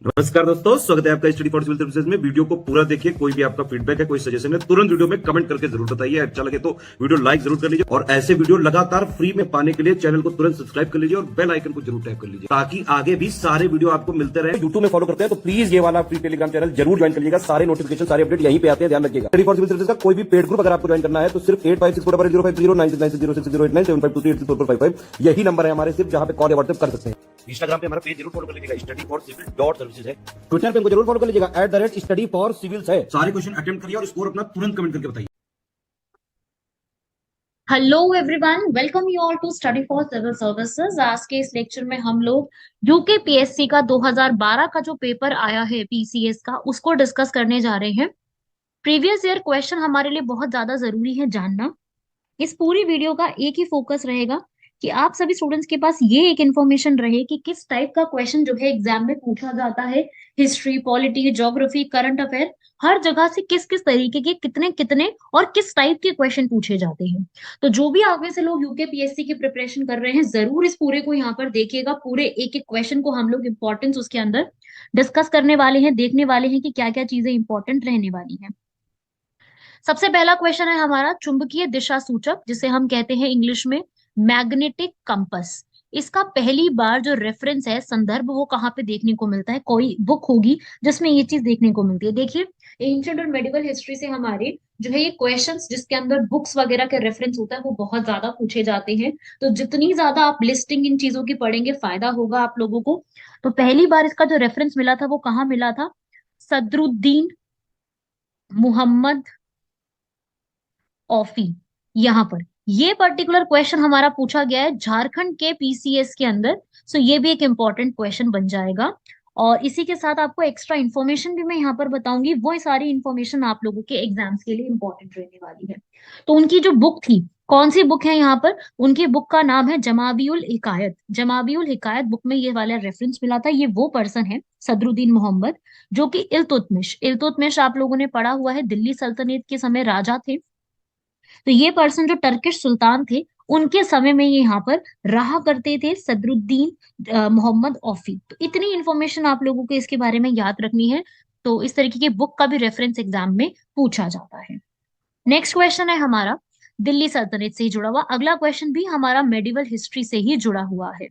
नमस्कार दोस्तों, स्वागत है आपका स्टडी फॉर सिविल सर्विसेज में। वीडियो को पूरा देखिए। कोई भी आपका फीडबैक है, कोई सजेशन है, तुरंत वीडियो में कमेंट करके जरूर बताइए। अच्छा लगे तो वीडियो लाइक जरूर कर लीजिए और ऐसे वीडियो लगातार फ्री में पाने के लिए चैनल को तुरंत सब्सक्राइब कर लीजिए और बेल आइकन को जरूर टैप कर लीजिए ताकि आगे भी सारे वीडियो आपको मिलते रहे। यूट्यूब में फॉलो करते हैं तो प्लीज ये वाला फ्री टेलीग्राम चैनल जरूर ज्वाइन कर लीजिएगा। सारे नोटिफिकेशन, सारे अपडेट यहीं पे आते हैं, ध्यान रखिएगा। स्टडी फॉर सिविल सर्विसेज का कोई भी पेड ग्रुप अगर आपको ज्वाइन करना है तो सिर्फ 85649096060975238055 यही नंबर है हमारे, सिर्फ जहां पे कॉल या व्हाट्सएप कर सकते हैं। इंस्टाग्राम पे हमारा पेज जरूर फॉलो कर लीजिएगा, study for civil dot services है। ट्विटर पे हमको जरूर फॉलो कर लीजिएगा, @study for civils है। सारे क्वेश्चन अटेम्प्ट करिए और स्कोर अपना तुरंत कमेंट करके बताइए। Hello everyone, welcome you all to study for civil services. आज के इस लेक्चर में हम लोग यूकेपीएससी का 2012 का जो पेपर आया है पीसीएस का, उसको डिस्कस करने जा रहे हैं। प्रीवियस ईयर क्वेश्चन हमारे लिए बहुत ज्यादा जरूरी है जानना। इस पूरी वीडियो का एक ही फोकस रहेगा कि आप सभी स्टूडेंट्स के पास ये एक इन्फॉर्मेशन रहे कि किस टाइप का क्वेश्चन जो है एग्जाम में पूछा जाता है। History, polity, geography, current affair, हर जगह से किस किस तरीके के कितने कितने और किस टाइप के क्वेश्चन पूछे जाते हैं। तो जो भी आगे से लोग यूकेपीएससी की प्रिपरेशन कर रहे हैं, जरूर इस पूरे को यहाँ पर देखिएगा। पूरे एक एक क्वेश्चन को हम लोग इंपॉर्टेंस उसके अंदर डिस्कस करने वाले हैं, देखने वाले हैं कि क्या क्या चीजें इंपॉर्टेंट रहने वाली हैं। सबसे पहला क्वेश्चन है हमारा चुंबकीय दिशा सूचक, जिसे हम कहते हैं इंग्लिश में मैग्नेटिक कंपस। इसका पहली बार जो रेफरेंस है, संदर्भ, वो कहाँ पे देखने को मिलता है? कोई बुक होगी जिसमें ये चीज देखने को मिलती है। देखिए, एंशिएंट और मेडिवल हिस्ट्री से हमारे जो है ये क्वेश्चंस जिसके अंदर बुक्स वगैरह का रेफरेंस होता है वो बहुत ज्यादा पूछे जाते हैं। तो जितनी ज्यादा आप लिस्टिंग इन चीजों की पढ़ेंगे, फायदा होगा आप लोगों को। तो पहली बार इसका जो रेफरेंस मिला था वो कहाँ मिला था? सदरुद्दीन मुहम्मद ऑफी, यहाँ पर ये पर्टिकुलर क्वेश्चन हमारा पूछा गया है झारखंड के पीसीएस के अंदर। सो ये भी एक इंपॉर्टेंट क्वेश्चन बन जाएगा। और इसी के साथ आपको एक्स्ट्रा इन्फॉर्मेशन भी मैं यहाँ पर बताऊंगी। वो सारी इन्फॉर्मेशन आप लोगों के एग्जाम्स के लिए इंपॉर्टेंट रहने वाली है। तो उनकी जो बुक थी, कौन सी बुक है यहाँ पर? उनकी बुक का नाम है जमाबियुल हिकायत। जमाबियुल हिकायत बुक में ये वाला रेफरेंस मिला था। ये वो पर्सन है सदरुद्दीन मोहम्मद, जो कि इल्तुतमिश, इल्तुतमिश आप लोगों ने पढ़ा हुआ है, दिल्ली सल्तनत के समय राजा थे। तो ये पर्सन जो टर्किश सुल्तान थे, उनके समय में ये यहाँ पर रहा करते थे, सदरुद्दीन मोहम्मद औफी। तो इतनी इंफॉर्मेशन आप लोगों को इसके बारे में याद रखनी है। तो इस तरीके की बुक का भी रेफरेंस एग्जाम में पूछा जाता है। नेक्स्ट क्वेश्चन है हमारा दिल्ली सल्तनत से ही जुड़ा हुआ। अगला क्वेश्चन भी हमारा मेडिवल हिस्ट्री से ही जुड़ा हुआ है।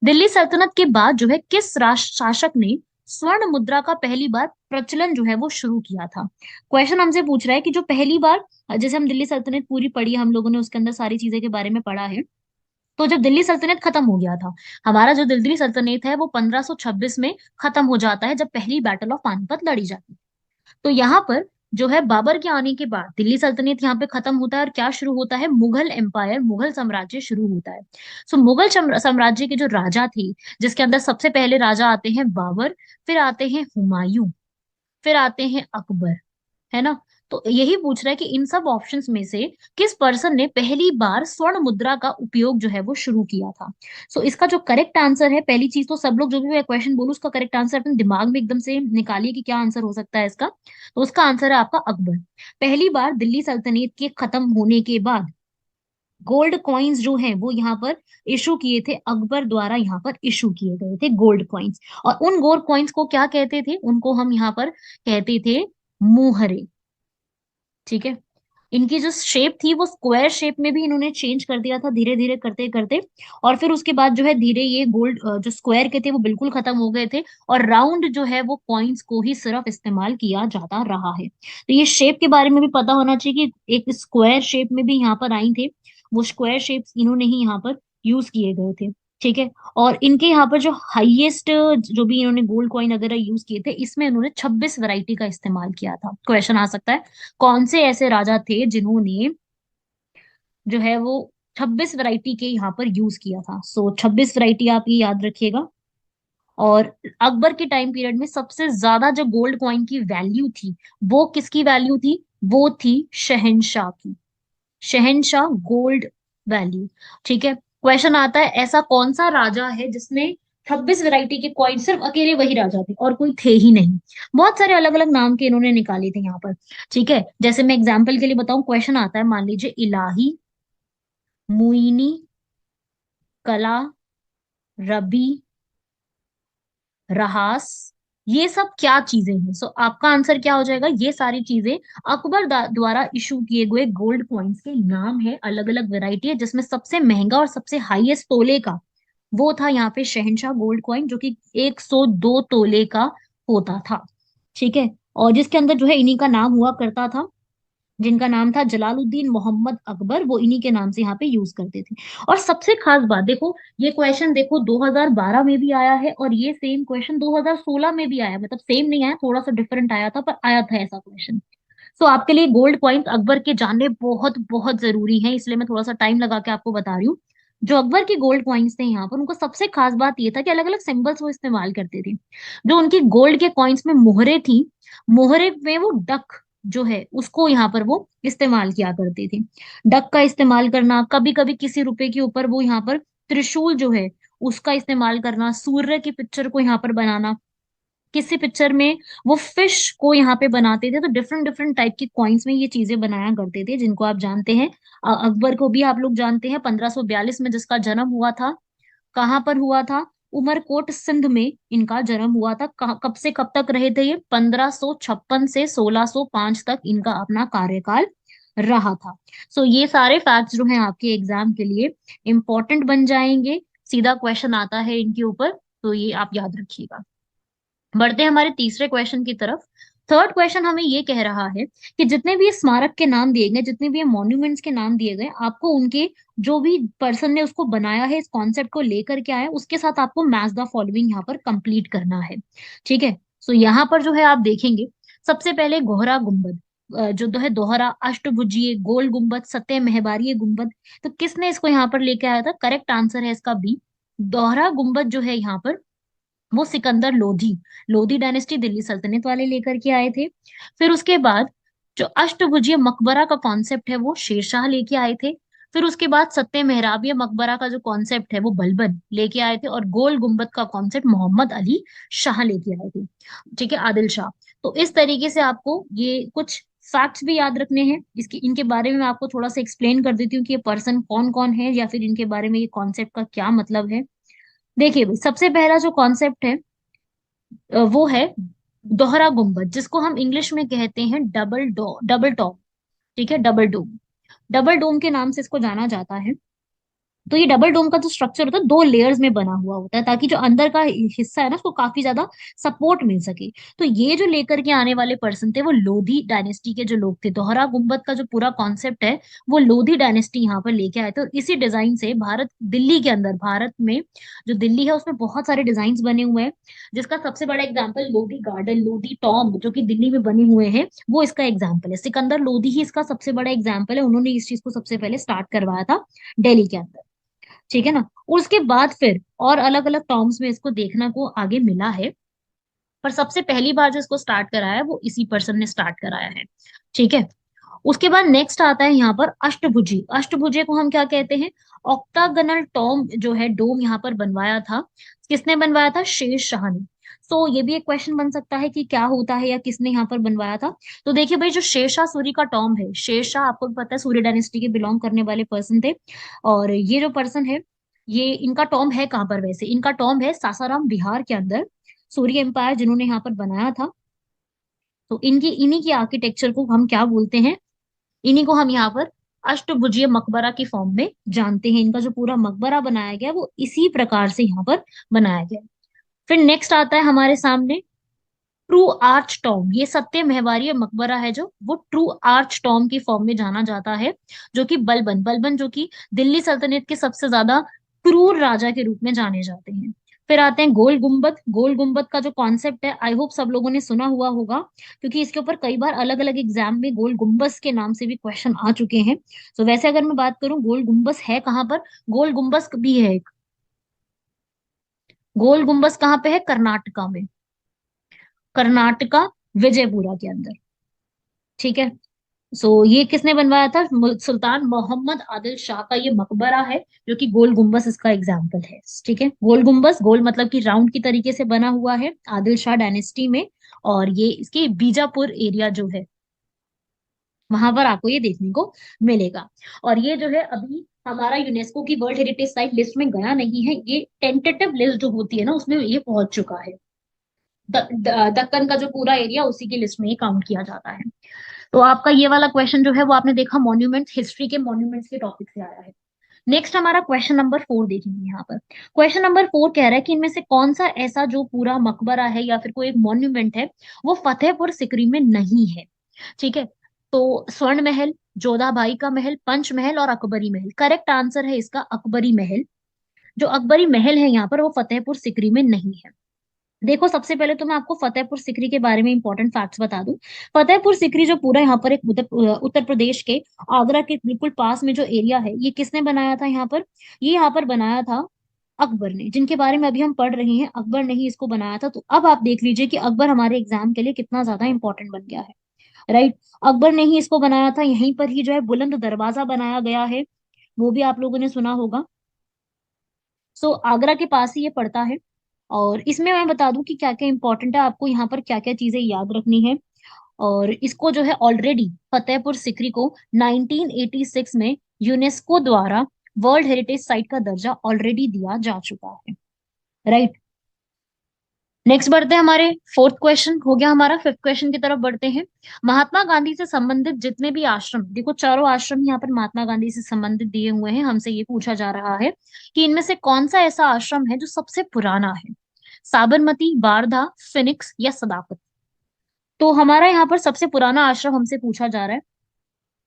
दिल्ली सल्तनत के बाद जो है किस राष्ट्र शासक ने स्वर्ण मुद्रा का पहली बार प्रचलन जो है वो शुरू किया था? क्वेश्चन हमसे पूछ रहा है कि जो पहली बार, जैसे हम दिल्ली सल्तनत पूरी पढ़ी है हम लोगों ने, उसके अंदर सारी चीजें के बारे में पढ़ा है। तो जब दिल्ली सल्तनत खत्म हो गया था, हमारा जो दिल्ली सल्तनत है वो 1526 में खत्म हो जाता है, जब पहली बैटल ऑफ पानीपत लड़ी जाती है। तो यहाँ पर जो है बाबर के आने के बाद दिल्ली सल्तनत यहाँ पे खत्म होता है और क्या शुरू होता है? मुगल एम्पायर, मुगल साम्राज्य शुरू होता है। सो मुगल साम्राज्य के जो राजा थे, जिसके अंदर सबसे पहले राजा आते हैं बाबर, फिर आते हैं हुमायूं, फिर आते हैं अकबर, है ना? तो यही पूछ रहा है कि इन सब ऑप्शंस में से किस पर्सन ने पहली बार स्वर्ण मुद्रा का उपयोग जो है वो शुरू किया था? सो इसका जो करेक्ट आंसर है, पहली चीज तो सब लोग जो भी मैं क्वेश्चन बोलूं उसका करेक्ट आंसर अपने दिमाग में एकदम से निकालिए कि क्या आंसर हो सकता है इसका। तो उसका आंसर है आपका अकबर। पहली बार दिल्ली सल्तनत के खत्म होने के बाद गोल्ड कॉइन्स जो है वो यहाँ पर इशू किए थे, अकबर द्वारा यहाँ पर इशू किए गए थे गोल्ड कॉइन्स। और उन गोल्ड कॉइन्स को क्या कहते थे? उनको हम यहाँ पर कहते थे मुहरे। ठीक है, इनकी जो शेप थी वो स्क्वायर शेप में भी इन्होंने चेंज कर दिया था धीरे धीरे करते करते। और फिर उसके बाद जो है धीरे ये गोल्ड जो स्क्वायर के थे वो बिल्कुल खत्म हो गए थे, और राउंड जो है वो कॉइन्स को ही सिर्फ इस्तेमाल किया जाता रहा है। तो ये शेप के बारे में भी पता होना चाहिए कि एक स्क्वायर शेप में भी यहाँ पर आई थे, वो स्क्वायर शेप्स इन्होंने ही यहाँ पर यूज किए गए थे। ठीक है, और इनके यहाँ पर जो हाईएस्ट जो भी इन्होंने गोल्ड कॉइन वगैरह यूज किए थे, इसमें इन्होंने 26 वैरायटी का इस्तेमाल किया था। क्वेश्चन आ सकता है कौन से ऐसे राजा थे जिन्होंने जो है वो 26 वैरायटी के यहाँ पर यूज किया था? सो 26 वैरायटी आप ये याद रखिएगा। और अकबर के टाइम पीरियड में सबसे ज्यादा जो गोल्ड कॉइन की वैल्यू थी, वो किसकी वैल्यू थी? वो थी शहनशाह की, शहनशाह गोल्ड वैल्यू। ठीक है, क्वेश्चन आता है ऐसा कौन सा राजा है जिसने 26 वैरायटी के कॉइन, सिर्फ अकेले वही राजा थे और कोई थे ही नहीं। बहुत सारे अलग अलग नाम के इन्होंने निकाले थे यहाँ पर। ठीक है, जैसे मैं एग्जाम्पल के लिए बताऊं, क्वेश्चन आता है मान लीजिए इलाही, मुइनी, कला, रबी, रहास, ये सब क्या चीजें हैं? सो आपका आंसर क्या हो जाएगा? ये सारी चीजें अकबर द्वारा इशू किए गए गोल्ड कॉइन्स के नाम है, अलग अलग वैरायटी है, जिसमें सबसे महंगा और सबसे हाईएस्ट तोले का वो था यहाँ पे शहनशाह गोल्ड कॉइन, जो कि 102 तोले का होता था। ठीक है, और जिसके अंदर जो है इन्हीं का नाम हुआ करता था, जिनका नाम था जलालुद्दीन मोहम्मद अकबर, वो इन्हीं के नाम से यहाँ पे यूज करते थे। और सबसे खास बात देखो, ये क्वेश्चन देखो 2012 में भी आया है और ये सेम क्वेश्चन 2016 में भी आया, मतलब सेम नहीं आया, थोड़ा सा डिफरेंट आया था, पर आया था ऐसा क्वेश्चन। सो आपके लिए गोल्ड कॉइन्स अकबर के जानने बहुत बहुत जरूरी है, इसलिए मैं थोड़ा सा टाइम लगा के आपको बता रही हूँ। जो अकबर के गोल्ड कॉइन्स थे यहाँ पर, उनको सबसे खास बात ये था कि अलग अलग सिंबल्स वो इस्तेमाल करते थे। जो उनकी गोल्ड के कॉइन्स में मोहरे थी, मोहरे में वो डक जो है उसको यहाँ पर वो इस्तेमाल किया करते थे। डक का इस्तेमाल करना, कभी कभी किसी रुपए के ऊपर वो यहाँ पर त्रिशूल जो है उसका इस्तेमाल करना, सूर्य की पिक्चर को यहाँ पर बनाना, किसी पिक्चर में वो फिश को यहाँ पे बनाते थे। तो डिफरेंट डिफरेंट टाइप के कॉइन्स में ये चीजें बनाया करते थे, जिनको आप जानते हैं। अकबर को भी आप लोग जानते हैं, 1542 में जिसका जन्म हुआ था, कहाँ पर हुआ था? उमरकोट सिंध में इनका जन्म हुआ था। कब से कब तक रहे थे ये? 1556 से 1605 तक इनका अपना कार्यकाल रहा था। सो ये सारे फैक्ट्स जो हैं आपके एग्जाम के लिए इंपॉर्टेंट बन जाएंगे, सीधा क्वेश्चन आता है इनके ऊपर, तो ये आप याद रखिएगा। बढ़ते हैं हमारे तीसरे क्वेश्चन की तरफ। थर्ड क्वेश्चन हमें ये कह रहा है कि जितने भी ये स्मारक के नाम दिए गए, जितने भी ये मॉन्यूमेंट्स के नाम दिए गए, आपको उनके जो भी पर्सन ने उसको बनाया है, इस कॉन्सेप्ट को लेकर के आया, उसके साथ आपको मैच द फॉलोइंग यहाँ पर कंप्लीट करना है। ठीक है, सो यहाँ पर जो है आप देखेंगे, सबसे पहले गोहरा गुंबद, जो है दोहरा अष्टभुजीय गोल गुंबद सत्य महबारीय गुंबद। तो किसने इसको यहाँ पर लेके आया था? करेक्ट आंसर है इसका बी। दोहरा गुंबद जो है यहाँ पर वो सिकंदर लोधी, लोधी डायनेस्टी दिल्ली सल्तनत वाले लेकर के आए थे। फिर उसके बाद जो अष्टभुजीय मकबरा का कॉन्सेप्ट है वो शेरशाह लेके आए थे। फिर उसके बाद सत्य मेहराबिय मकबरा का जो कॉन्सेप्ट है वो बलबन लेके आए थे, और गोल गुंबद का कॉन्सेप्ट मोहम्मद अली शाह लेके आए थे। ठीक है, आदिल शाह। तो इस तरीके से आपको ये कुछ फैक्ट्स भी याद रखने हैं। इसके इनके बारे में मैं आपको थोड़ा सा एक्सप्लेन कर देती हूँ कि ये पर्सन कौन कौन है, या फिर इनके बारे में ये कॉन्सेप्ट का क्या मतलब है। देखिए भाई, सबसे पहला जो कॉन्सेप्ट है वो है दोहरा गुंबद, जिसको हम इंग्लिश में कहते हैं डबल टॉप। ठीक है, डबल डोम, डबल डोम के नाम से इसको जाना जाता है। तो ये डबल डोम का जो स्ट्रक्चर होता है, दो लेयर्स में बना हुआ होता है, ताकि जो अंदर का हिस्सा है ना उसको काफी ज्यादा सपोर्ट मिल सके। तो ये जो लेकर के आने वाले पर्सन थे वो लोधी डायनेस्टी के जो लोग थे। दोहरा गुंबद का जो पूरा कॉन्सेप्ट है वो लोधी डायनेस्टी यहाँ पर लेके आए थे, और इसी डिजाइन से भारत, दिल्ली के अंदर, भारत में जो दिल्ली है उसमें बहुत सारे डिजाइन बने हुए हैं, जिसका सबसे बड़ा example Lodhi garden, Lodhi tomb जो कि दिल्ली में बने हुए हैं, वो इसका एग्जाम्पल है। सिकंदर लोधी ही इसका सबसे बड़ा एग्जाम्पल है, उन्होंने इस चीज को सबसे पहले स्टार्ट करवाया था दिल्ली के अंदर। ठीक है ना, और उसके बाद फिर और अलग अलग टर्म्स में इसको देखना को आगे मिला है, पर सबसे पहली बार जो इसको स्टार्ट कराया है वो इसी पर्सन ने स्टार्ट कराया है। ठीक है, उसके बाद नेक्स्ट आता है यहाँ पर अष्टभुजी। अष्टभुजी को हम क्या कहते हैं? ऑक्टागनल टॉम जो है, डोम यहाँ पर बनवाया था। किसने बनवाया था? शेर शाह ने। सो ये भी एक क्वेश्चन बन सकता है कि क्या होता है या किसने यहाँ पर बनवाया था। तो देखिए भाई, जो शेरशाह सूरी का टॉम है, शेरशाह आपको भी पता है सूर्य डायनेस्टी के बिलोंग करने वाले पर्सन थे, और ये जो पर्सन है, ये इनका टॉम है कहाँ पर? वैसे इनका टॉम है सासाराम बिहार के अंदर, सूर्य एम्पायर जिन्होंने यहाँ पर बनाया था। तो इनकी इन्हीं की आर्किटेक्चर को हम क्या बोलते हैं? इन्हीं को हम यहाँ पर अष्टभुजीय मकबरा की फॉर्म में जानते हैं। इनका जो पूरा मकबरा बनाया गया वो इसी प्रकार से यहाँ पर बनाया गया। फिर नेक्स्ट आता है हमारे सामने ट्रू आर्च टॉम। ये सत्य महवारीय मकबरा है, जो वो ट्रू आर्च टॉम की फॉर्म में जाना जाता है, जो कि बलबन, बलबन जो कि दिल्ली सल्तनत के सबसे ज्यादा क्रूर राजा के रूप में जाने जाते हैं। फिर आते हैं गोल गुंबद। गोल गुंबद का जो कॉन्सेप्ट है, आई होप सब लोगों ने सुना हुआ होगा, क्योंकि इसके ऊपर कई बार अलग अलग एग्जाम में गोल गुंबस के नाम से भी क्वेश्चन आ चुके हैं। तो वैसे अगर मैं बात करूं गोल गुंबस है कहाँ पर, गोल गुंबस भी है एक, गोल गुंबस कहाँ पे है? कर्नाटका में, कर्नाटका, विजयपुरा के अंदर। ठीक है, सो ये किसने बनवाया था? सुल्तान मोहम्मद आदिल शाह का ये मकबरा है, जो कि गोल गुंबस इसका एग्जाम्पल है। ठीक है, गोल गुंबस, गोल मतलब कि राउंड की तरीके से बना हुआ है, आदिल शाह डायनेस्टी में, और ये इसके बीजापुर एरिया जो है वहां पर आपको ये देखने को मिलेगा। और ये जो है अभी हमारा यूनेस्को की वर्ल्ड हेरिटेज साइट लिस्ट में गया नहीं है, ये टेंटेटिव लिस्ट जो होती है ना उसमें ये पहुंच चुका है। दक्कन का जो पूरा एरिया उसी की लिस्ट में ही काउंट किया जाता है। तो आपका ये वाला क्वेश्चन जो है वो आपने देखा मॉन्यूमेंट्स, हिस्ट्री के मॉन्यूमेंट्स के टॉपिक से आया है। नेक्स्ट हमारा क्वेश्चन नंबर 4 देखेंगे यहाँ पर। क्वेश्चन नंबर 4 कह रहा है कि इनमें से कौन सा ऐसा जो पूरा मकबरा है या फिर कोई एक मॉन्यूमेंट है वो फतेहपुर सिकरी में नहीं है। ठीक है, तो स्वर्ण महल, जोधा बाई का महल, पंच महल और अकबरी महल। करेक्ट आंसर है इसका अकबरी महल। जो अकबरी महल है यहाँ पर वो फतेहपुर सिकरी में नहीं है। देखो, सबसे पहले तो मैं आपको फतेहपुर सिकरी के बारे में इंपॉर्टेंट फैक्ट्स बता दूं। फतेहपुर सिकरी जो पूरा यहाँ पर एक उत्तर प्रदेश के आगरा के बिल्कुल पास में जो एरिया है, ये किसने बनाया था यहाँ पर? ये यहाँ पर बनाया था अकबर ने, जिनके बारे में अभी हम पढ़ रहे हैं। अकबर ने ही इसको बनाया था। तो अब आप देख लीजिए कि अकबर हमारे एग्जाम के लिए कितना ज्यादा इंपॉर्टेंट बन गया है। राइट, अकबर ने ही इसको बनाया था। यहीं पर ही जो है बुलंद दरवाजा बनाया गया है, वो भी आप लोगों ने सुना होगा। सो आगरा के पास ही ये पड़ता है। और इसमें मैं बता दूं कि क्या क्या इंपॉर्टेंट है, आपको यहाँ पर क्या क्या चीजें याद रखनी है। और इसको जो है ऑलरेडी फतेहपुर सिकरी को 1986 में यूनेस्को द्वारा वर्ल्ड हेरिटेज साइट का दर्जा ऑलरेडी दिया जा चुका है। राइट, नेक्स्ट बढ़ते हैं, हमारे फोर्थ क्वेश्चन हो गया, हमारा फिफ्थ क्वेश्चन की तरफ बढ़ते हैं। महात्मा गांधी से संबंधित जितने भी आश्रम, देखो चारों आश्रम यहाँ पर महात्मा गांधी से संबंधित दिए हुए हैं, हमसे ये पूछा जा रहा है कि इनमें से कौन सा ऐसा आश्रम है जो सबसे पुराना है? साबरमती, वारधा, फिनिक्स या सदाकत? तो हमारा यहाँ पर सबसे पुराना आश्रम हमसे पूछा जा रहा है।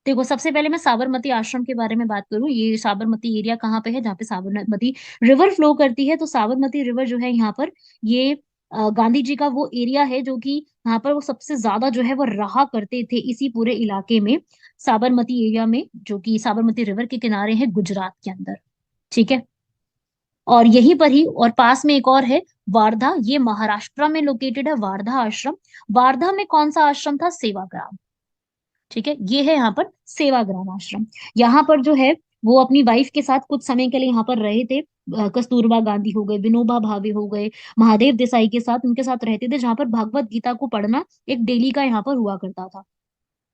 देखो, सबसे पहले मैं साबरमती आश्रम के बारे में बात करूं। ये साबरमती एरिया कहाँ पे है? जहाँ पे साबरमती रिवर फ्लो करती है। तो साबरमती रिवर जो है यहाँ पर, ये गांधी जी का वो एरिया है जो कि यहाँ पर वो सबसे ज्यादा जो है वो रहा करते थे इसी पूरे इलाके में, साबरमती एरिया में, जो कि साबरमती रिवर के किनारे है गुजरात के अंदर। ठीक है, और यहीं पर ही और पास में एक और है वारधा, ये महाराष्ट्र में लोकेटेड है वारधा आश्रम। वारधा में कौन सा आश्रम था? सेवाग्राम। ठीक है, ये है यहाँ पर सेवाग्राम आश्रम। यहाँ पर जो है वो अपनी वाइफ के साथ कुछ समय के लिए यहाँ पर रहे थे। कस्तूरबा गांधी हो गए, विनोबा भावे हो गए, महादेव देसाई के साथ, उनके साथ रहते थे, जहाँ पर भागवत गीता को पढ़ना एक डेली का यहाँ पर हुआ करता था।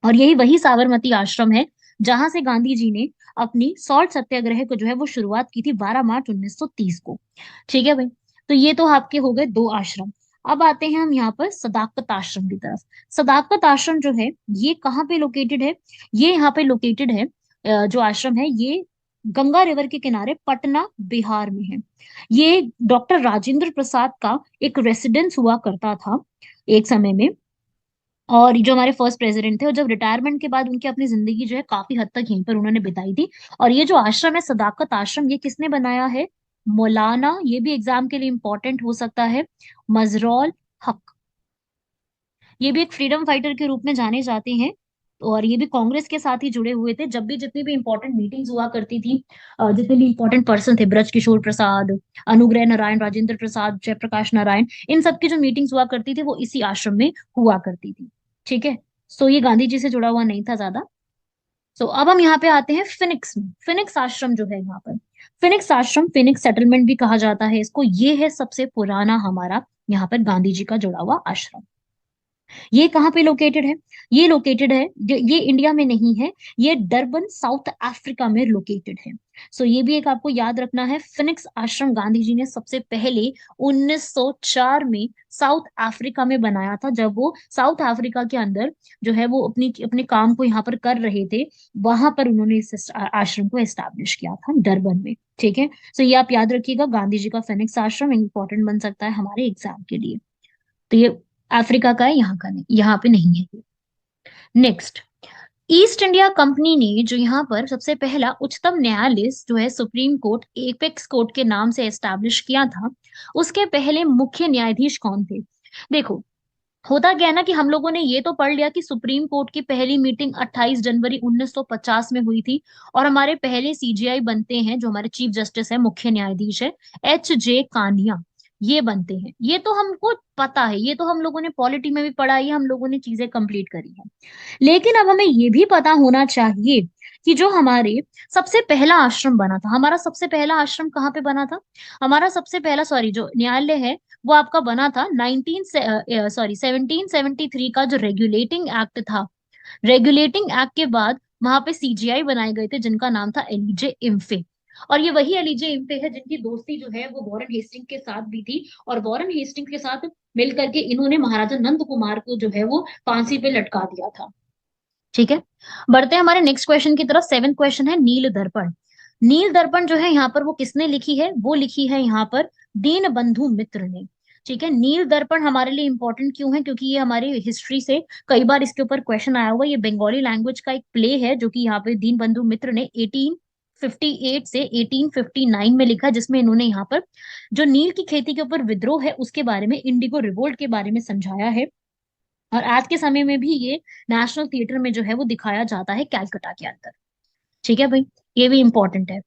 और यही वही साबरमती आश्रम है जहां से गांधी जी ने अपनी सॉल्ट सत्याग्रह को जो है वो शुरुआत की थी 12 मार्च 1930 को। ठीक है भाई, तो ये तो आपके हो गए दो आश्रम। अब आते हैं हम यहाँ पर सदाकत आश्रम की तरफ। सदाकत आश्रम जो है ये कहाँ पे लोकेटेड है? ये यहाँ पे लोकेटेड है, जो आश्रम है ये गंगा रिवर के किनारे पटना बिहार में है। ये डॉक्टर राजेंद्र प्रसाद का एक रेसिडेंस हुआ करता था एक समय में, और जो हमारे फर्स्ट प्रेसिडेंट थे, और जब रिटायरमेंट के बाद उनकी अपनी जिंदगी जो है काफी हद तक यहीं पर उन्होंने बिताई थी। और ये जो आश्रम है सदाकत आश्रम, ये किसने बनाया है? मौलाना, ये भी एग्जाम के लिए इंपॉर्टेंट हो सकता है, मजरोल हक। ये भी एक फ्रीडम फाइटर के रूप में जाने जाते हैं। और ये भी कांग्रेस के साथ ही जुड़े हुए थे। जब भी जितनी भी इंपॉर्टेंट मीटिंग्स हुआ करती थी, जितने भी इंपॉर्टेंट पर्सन थे, ब्रज किशोर प्रसाद, अनुग्रह नारायण, राजेंद्र प्रसाद, जयप्रकाश नारायण, इन सबकी जो मीटिंग्स हुआ करती थी वो इसी आश्रम में हुआ करती थी। ठीक है, सो ये गांधी जी से जुड़ा हुआ नहीं था ज्यादा। सो अब हम यहाँ पे आते हैं फिनिक्स में। फिनिक्स आश्रम जो है यहाँ पर, फिनिक्स आश्रम, फिनिक्स सेटलमेंट भी कहा जाता है इसको, ये है सबसे पुराना हमारा यहाँ पर गांधी जी का जुड़ा हुआ आश्रम। ये कहाँ पे लोकेटेड है? ये लोकेटेड है, ये इंडिया में नहीं है, ये डरबन साउथ अफ्रीका में लोकेटेड है। सो ये भी एक आपको याद रखना है। फिनिक्स आश्रम गांधी जी ने सबसे पहले 1904 में साउथ अफ्रीका में बनाया था, जब वो साउथ अफ्रीका के अंदर जो है वो अपनी अपने काम को यहाँ पर कर रहे थे। वहां पर उन्होंने इस आश्रम को एस्टैब्लिश किया था डरबन में। ठीक है, सो ये आप याद रखिएगा, गांधी जी का फिनिक्स आश्रम इंपॉर्टेंट बन सकता है हमारे एग्जाम के लिए। तो ये अफ्रीका का है, यहाँ का नहीं, यहाँ पे नहीं है। नेक्स्ट, ईस्ट इंडिया कंपनी ने जो यहाँ पर सबसे पहला उच्चतम न्यायालय जो है सुप्रीम कोर्ट, एपेक्स कोर्ट के नाम से एस्टैब्लिश किया था, उसके पहले मुख्य न्यायाधीश कौन थे? देखो, होता क्या है ना कि हम लोगों ने ये तो पढ़ लिया कि सुप्रीम कोर्ट की पहली मीटिंग 28 जनवरी 1950 में हुई थी, और हमारे पहले सीजीआई बनते हैं, जो हमारे चीफ जस्टिस है, मुख्य न्यायाधीश है, एच जे कानिया, ये बनते हैं। ये तो हमको पता है, ये तो हम लोगों ने पॉलिटी में भी पढ़ा, ये हम लोगों ने चीजें कंप्लीट करी है। लेकिन अब हमें ये भी पता होना चाहिए कि जो हमारे सबसे पहला आश्रम बना था, हमारा सबसे पहला आश्रम कहाँ पे बना था? हमारा सबसे पहला, सॉरी, जो न्यायालय है वो आपका बना था 1773 का जो रेगुलेटिंग एक्ट था। रेगुलेटिंग एक्ट के बाद वहां पे सीजीआई बनाए गए थे जिनका नाम था एलिजे इम्फे। और ये वही एलिजे इम्पे है जिनकी दोस्ती जो है वो वॉरेन हेस्टिंग के साथ भी थी, और वॉरेन हेस्टिंग के साथ मिल करके इन्होंने महाराजा नंद कुमार को जो है वो फांसी पे लटका दिया था। ठीक है, बढ़ते हैं हमारे नेक्स्ट क्वेश्चन की तरफ। सेवेंथ क्वेश्चन है नील दर्पण। नील दर्पण जो है यहाँ पर वो किसने लिखी है, वो लिखी है यहाँ पर दीन बंधु मित्र ने। ठीक है, नील दर्पण हमारे लिए इंपॉर्टेंट क्यों है, क्योंकि ये हमारी हिस्ट्री से कई बार इसके ऊपर क्वेश्चन आया हुआ है। ये बंगाली लैंग्वेज का एक प्ले है जो कि यहाँ पे दीन बंधु मित्र ने 1858 से 1859 में लिखा, जिसमें इन्होंने यहाँ पर जो नील की खेती के ऊपर विद्रोह है उसके बारे में, इंडिगो रिवोल्ट के बारे में समझाया है। और आज के समय में भी ये नेशनल थिएटर में जो है वो दिखाया जाता है कैलकाटा के अंदर। ठीक है भाई, ये भी इंपॉर्टेंट है।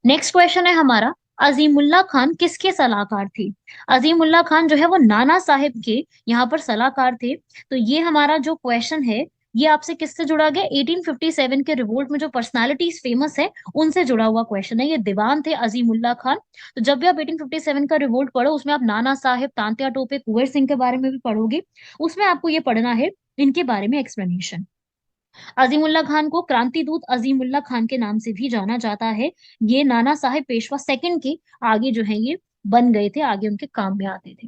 नेक्स्ट क्वेश्चन है हमारा, अजीमुल्ला खान किसके सलाहकार थे। अजीमुल्ला खान जो है वो नाना साहिब के यहाँ पर सलाहकार थे। तो ये हमारा जो क्वेश्चन है ये आपसे किससे जुड़ा गया, 1857 के रिवोल्ट में जो पर्सनालिटीज फेमस है उनसे जुड़ा हुआ क्वेश्चन है। ये दीवान थे अजीमुल्ला खान। तो जब भी आप 1857 का रिवोल्ट पढ़ो उसमें आप नाना साहिब, तांत्या टोपे, कुंवर सिंह के बारे में भी पढ़ोगे, उसमें आपको ये पढ़ना है इनके बारे में एक्सप्लेनेशन। अजीमुल्ला खान को क्रांति दूत अजीमुल्ला खान के नाम से भी जाना जाता है। ये नाना साहेब पेशवा सेकंड के आगे जो है ये बन गए थे, आगे उनके काम में आते थे।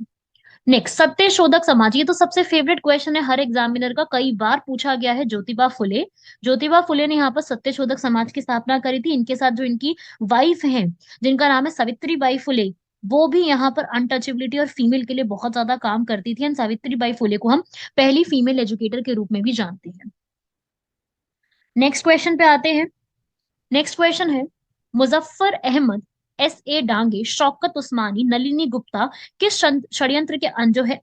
नेक्स्ट, सत्य शोधक समाज। ये तो सबसे फेवरेट क्वेश्चन है हर एग्जामिनर का, कई बार पूछा गया है। ज्योतिबा फुले, ज्योतिबा फुले ने यहाँ पर सत्य शोधक समाज की स्थापना करी थी। इनके साथ जो इनकी वाइफ है जिनका नाम है सावित्री बाई फुले, वो भी यहाँ पर अनटचेबिलिटी और फीमेल के लिए बहुत ज्यादा काम करती थी। एंड सावित्री बाई फुले को हम पहली फीमेल एजुकेटर के रूप में भी जानते हैं। नेक्स्ट क्वेश्चन पे आते हैं। नेक्स्ट क्वेश्चन है, मुजफ्फर अहमद, एस ए डांगे, शौकत उस्मानी, नलिनी गुप्ता किस षड्यंत्र के जो है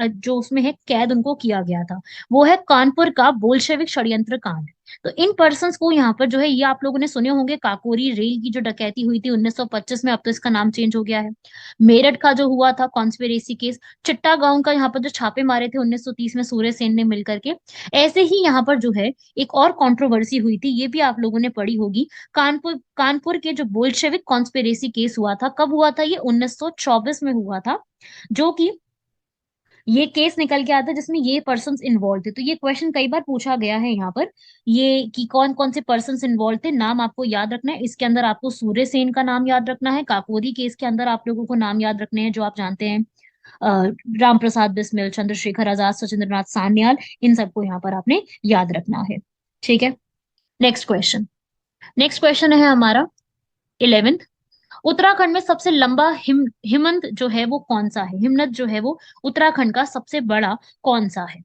जो उसमें है कैद उनको किया गया था, वो है कानपुर का बोल्शेविक षड्यंत्र कांड। तो इन पर्संस को यहाँ पर जो है, ये आप लोगों ने सुने होंगे, काकोरी रेल की जो डकैती हुई थी 1925 में, अब तो इसका नाम चेंज हो गया है। मेरठ का जो हुआ था कॉन्स्पिरेसी केस, चिट्टा गांव का यहाँ पर जो छापे मारे थे 1930 में सूर्य सेन ने मिलकर के, ऐसे ही यहाँ पर जो है एक और कंट्रोवर्सी हुई थी, ये भी आप लोगों ने पढ़ी होगी। कानपुर के जो बोल्शेविक कॉन्स्पिरेसी केस हुआ था, कब हुआ था ये, 1924 में हुआ था। जो कि ये केस निकल के आता है जिसमें ये पर्सन्स इन्वॉल्व थे। तो ये क्वेश्चन कई बार पूछा गया है यहाँ पर, ये कि कौन कौन से पर्सन्स इन्वॉल्व थे, नाम आपको याद रखना है। इसके अंदर आपको सूर्य सेन का नाम याद रखना है, काकोरी केस के अंदर आप लोगों को नाम याद रखने हैं जो आप जानते हैं, राम प्रसाद बिस्मिल, चंद्रशेखर आजाद, सचिंद्र नाथ सान्याल, इन सबको यहाँ पर आपने याद रखना है। ठीक है, नेक्स्ट क्वेश्चन। नेक्स्ट क्वेश्चन है हमारा 11th, उत्तराखंड में सबसे लंबा हिमनद जो है वो कौन सा है, हिमनद जो है वो उत्तराखंड का सबसे बड़ा कौन सा है।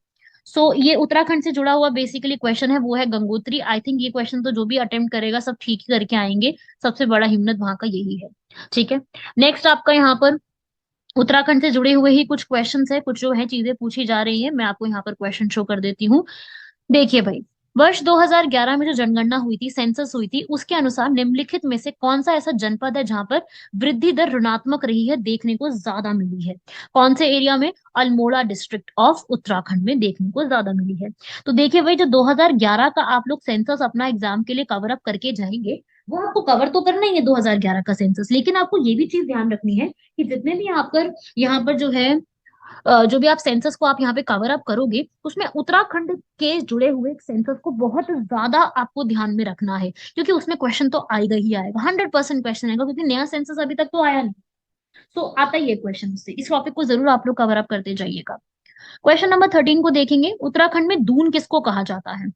ये उत्तराखंड से जुड़ा हुआ बेसिकली क्वेश्चन है, वो है गंगोत्री। आई थिंक ये क्वेश्चन तो जो भी अटेम्प्ट करेगा सब ठीक ही करके आएंगे, सबसे बड़ा हिमनद वहां का यही है। ठीक है, नेक्स्ट आपका यहाँ पर उत्तराखंड से जुड़े हुए ही कुछ क्वेश्चंस है, कुछ जो है चीजें पूछी जा रही है, मैं आपको यहाँ पर क्वेश्चन शो कर देती हूँ। देखिए भाई, वर्ष 2011 में जो जनगणना हुई थी, सेंसस हुई थी, उसके अनुसार निम्नलिखित में से कौन सा ऐसा जनपद है जहां पर वृद्धि दर ऋणात्मक रही है, देखने को ज्यादा मिली है। कौन से एरिया में, अल्मोड़ा डिस्ट्रिक्ट ऑफ उत्तराखंड में देखने को ज्यादा मिली है। तो देखिए भाई, जो 2011 का आप लोग सेंसस अपना एग्जाम के लिए कवर अप करके जाएंगे, वो आपको कवर तो करना ही है 2011 का सेंसस, लेकिन आपको ये भी चीज ध्यान रखनी है कि जितने भी यहाँ पर जो है जो भी आप सेंसस को आप यहाँ पे कवर अप करोगे, उसमें उत्तराखंड के जुड़े हुए सेंसस को बहुत ज्यादा आपको ध्यान में रखना है, क्योंकि उसमें क्वेश्चन तो आएगा ही आएगा, 100% क्वेश्चन आएगा, क्योंकि नया सेंसस अभी तक तो आया नहीं। तो आता ही है क्वेश्चन उससे, इस टॉपिक को जरूर आप लोग कवर अप करते जाइएगा। क्वेश्चन नंबर 13 को देखेंगे, उत्तराखंड में दून किसको कहा जाता है।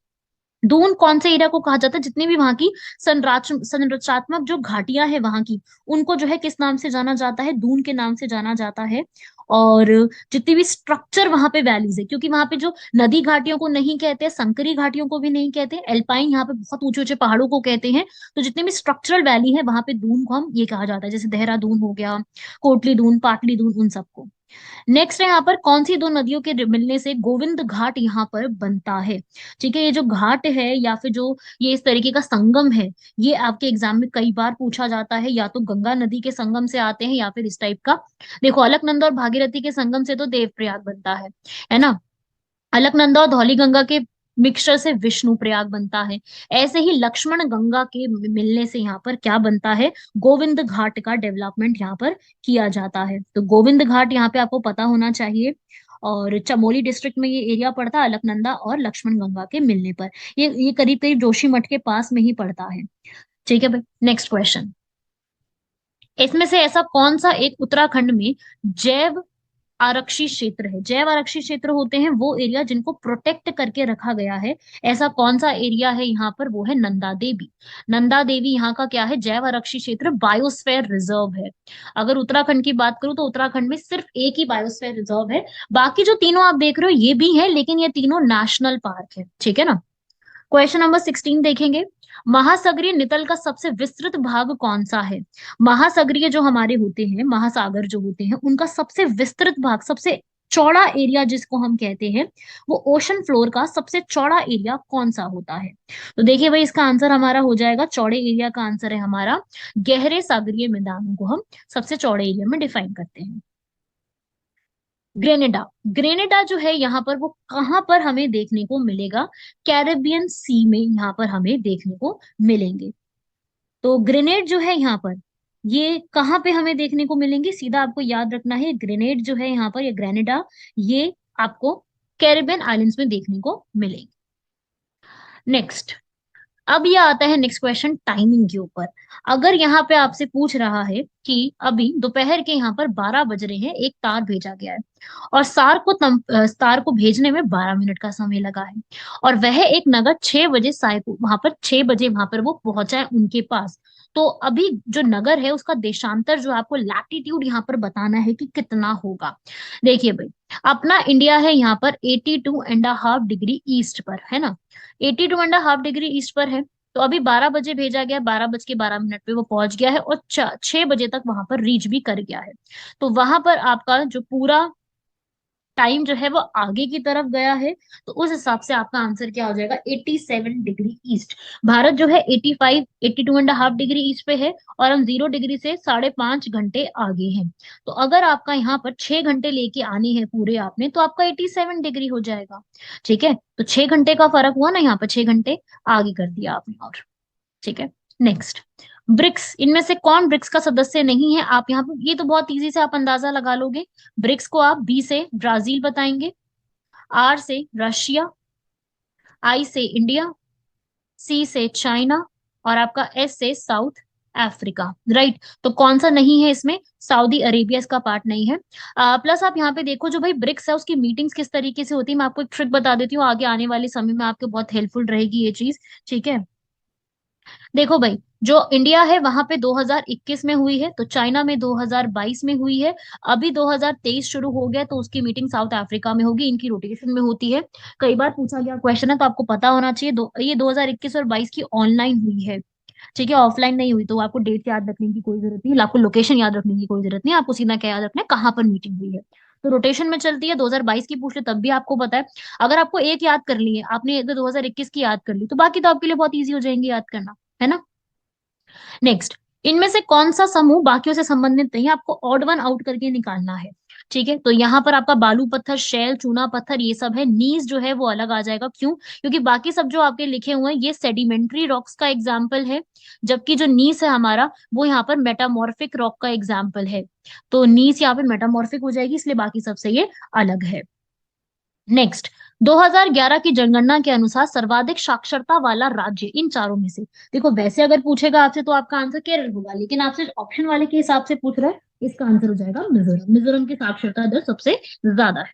दून कौन से एरिया को कहा जाता है, जितनी भी वहां की संरचनात्मक जो घाटियां हैं वहां की, उनको जो है किस नाम से जाना जाता है, दून के नाम से जाना जाता है। और जितनी भी स्ट्रक्चर वहां पे वैलीज है, क्योंकि वहां पे जो नदी घाटियों को नहीं कहते, संकरी घाटियों को भी नहीं कहते, एल्पाइन यहाँ पे बहुत ऊंचे ऊंचे पहाड़ों को कहते हैं। तो जितने भी स्ट्रक्चरल वैली है वहां पे दून को हम ये कहा जाता है, जैसे देहरादून हो गया, कोटली दून, पाटली दून, उन सबको। नेक्स्ट है यहाँ पर, कौन सी दो नदियों के मिलने से गोविंद घाट यहाँ पर बनता है। ठीक है, ये जो घाट है या फिर जो ये इस तरीके का संगम है, ये आपके एग्जाम में कई बार पूछा जाता है, या तो गंगा नदी के संगम से आते हैं या फिर इस टाइप का। देखो, अलकनंदा और भागीरथी के संगम से तो देवप्रयाग बनता है ना। अलकनंदा और धौलीगंगा के मिक्सचर से विष्णु प्रयाग बनता है। ऐसे ही लक्ष्मण गंगा के मिलने से यहाँ पर क्या बनता है, गोविंद घाट का डेवलपमेंट यहाँ पर किया जाता है। तो गोविंद घाट यहाँ पे आपको पता होना चाहिए। और चमोली डिस्ट्रिक्ट में ये एरिया पड़ता है, अलकनंदा और लक्ष्मण गंगा के मिलने पर। ये करीब करीब जोशीमठ के पास में ही पड़ता है। ठीक है भाई, नेक्स्ट क्वेश्चन। इसमें से ऐसा कौन सा एक उत्तराखंड में जैव आरक्षी क्षेत्र है? जैव आरक्षी क्षेत्र होते हैं वो एरिया जिनको प्रोटेक्ट करके रखा गया है। ऐसा कौन सा एरिया है यहाँ पर? वो है नंदा देवी। नंदा देवी यहाँ का क्या है? जैव आरक्षी क्षेत्र, बायोस्फेयर रिजर्व है। अगर उत्तराखंड की बात करूं तो उत्तराखंड में सिर्फ एक ही बायोस्फेयर रिजर्व है। बाकी जो तीनों आप देख रहे हो ये भी है, लेकिन ये तीनों नेशनल पार्क है, ठीक है ना। क्वेश्चन नंबर 16 देखेंगे। महासागरीय नितल का सबसे विस्तृत भाग कौन सा है? महासागरीय जो हमारे होते हैं, महासागर जो होते हैं, उनका सबसे विस्तृत भाग, सबसे चौड़ा एरिया जिसको हम कहते हैं, वो ओशन फ्लोर का सबसे चौड़ा एरिया कौन सा होता है? तो देखिए भाई, इसका आंसर हमारा हो जाएगा, चौड़े एरिया का आंसर है हमारा गहरे सागरीय मैदानों को हम सबसे चौड़े एरिया में डिफाइन करते हैं। ग्रेनेडा। ग्रेनेडा जो है यहाँ पर, वो कहाँ पर हमें देखने को मिलेगा? कैरेबियन सी में यहाँ पर हमें देखने को मिलेंगे। तो ग्रेनेड जो है यहाँ पर, ये कहाँ पे हमें देखने को मिलेंगे? सीधा आपको याद रखना है, ग्रेनेड जो है यहाँ पर, ये ग्रेनेडा, ये आपको कैरिबियन आइलैंड्स में देखने को मिलेंगे। नेक्स्ट, अब ये आता है नेक्स्ट क्वेश्चन टाइमिंग के ऊपर। अगर यहाँ पे आपसे पूछ रहा है कि अभी दोपहर के यहाँ पर 12 बज रहे हैं, एक तार भेजा गया है और तार को भेजने में 12 मिनट का समय लगा है, और वह एक नगर 6 बजे साय को वहां पर 6 बजे वहां पर वो पहुंचा है उनके पास। तो अभी जो नगर है उसका देशांतर जो आपको लैटिट्यूड यहाँ पर बताना है कि कितना होगा। देखिए भाई, अपना इंडिया है यहाँ पर 82.5 डिग्री ईस्ट पर, है ना। 82.5 डिग्री ईस्ट पर है। तो अभी 12 बजे भेजा गया, 12 बज के 12 मिनट पे वो पहुंच गया है और 6 बजे तक वहां पर रीच भी कर गया है। तो वहां पर आपका जो पूरा टाइम जो है वो आगे की तरफ गया है। तो उस हिसाब से आपका आंसर क्या हो जाएगा? 87 डिग्री ईस्ट। भारत जो है 82.5 डिग्री ईस्ट पे है, और हम 0 डिग्री से 5.5 घंटे आगे हैं। तो अगर आपका यहाँ पर 6 घंटे लेके आने हैं पूरे आपने, तो आपका 87 डिग्री हो जाएगा। ठीक है, तो 6 घंटे का फर्क हुआ ना, यहाँ पर 6 घंटे आगे कर दिया आपने। और ठीक है, नेक्स्ट, ब्रिक्स, इनमें से कौन ब्रिक्स का सदस्य नहीं है? आप यहाँ पे, ये तो बहुत इजी से आप अंदाजा लगा लोगे। ब्रिक्स को आप बी से ब्राजील बताएंगे, आर से रशिया, आई से इंडिया, सी से चाइना, और आपका एस से साउथ अफ्रीका। राइट, तो कौन सा नहीं है इसमें? सऊदी अरेबिया इसका पार्ट नहीं है। प्लस आप यहाँ पे देखो, जो भाई ब्रिक्स है उसकी मीटिंग्स किस तरीके से होती है, मैं आपको एक ट्रिक बता देती हूँ, आगे आने वाले समय में आपके बहुत हेल्पफुल रहेगी ये चीज। ठीक है, देखो भाई, जो इंडिया है वहां पे 2021 में हुई है, तो चाइना में 2022 में हुई है, अभी 2023 शुरू हो गया तो उसकी मीटिंग साउथ अफ्रीका में होगी, इनकी रोटेशन में होती है। कई बार पूछा गया क्वेश्चन है तो आपको पता होना चाहिए। ये 2021 और 22 की ऑनलाइन हुई है, ठीक है, ऑफलाइन नहीं हुई। तो आपको डेट याद रखने की कोई जरूरत नहीं, आपको लोकेशन याद रखने की कोई जरूरत नहीं, आपको सीधा क्या याद रखना है, कहाँ पर मीटिंग हुई है। तो रोटेशन में चलती है, 2022 की पूछ ले तब भी आपको पता है। अगर आपको एक याद कर ली है आपने, अगर 2021 की याद कर ली, तो बाकी तो आपके लिए बहुत ईजी हो जाएंगे याद करना, है ना। नेक्स्ट, इनमें से कौन सा समूह बाकियों से संबंधित नहीं है? आपको ऑड वन आउट करके निकालना है। ठीक है, तो यहाँ पर आपका बालू पत्थर, शैल, चूना पत्थर, ये सब है। नीस जो है वो अलग आ जाएगा, क्यों? क्योंकि बाकी सब जो आपके लिखे हुए हैं ये सेडिमेंट्री रॉक्स का एग्जाम्पल है, जबकि जो नीस है हमारा वो यहाँ पर मेटामॉर्फिक रॉक का एग्जाम्पल है। तो नीस यहाँ पे मेटामॉर्फिक हो जाएगी, इसलिए बाकी सबसे ये अलग है। नेक्स्ट, 2011 की जनगणना के अनुसार सर्वाधिक साक्षरता वाला राज्य इन चारों में से? देखो, वैसे अगर पूछेगा आपसे तो आपका आंसर केरल होगा, लेकिन आपसे ऑप्शन वाले के हिसाब से पूछ रहा है, इसका आंसर हो जाएगा मिजोरम। मिजोरम की साक्षरता दर सबसे ज्यादा है।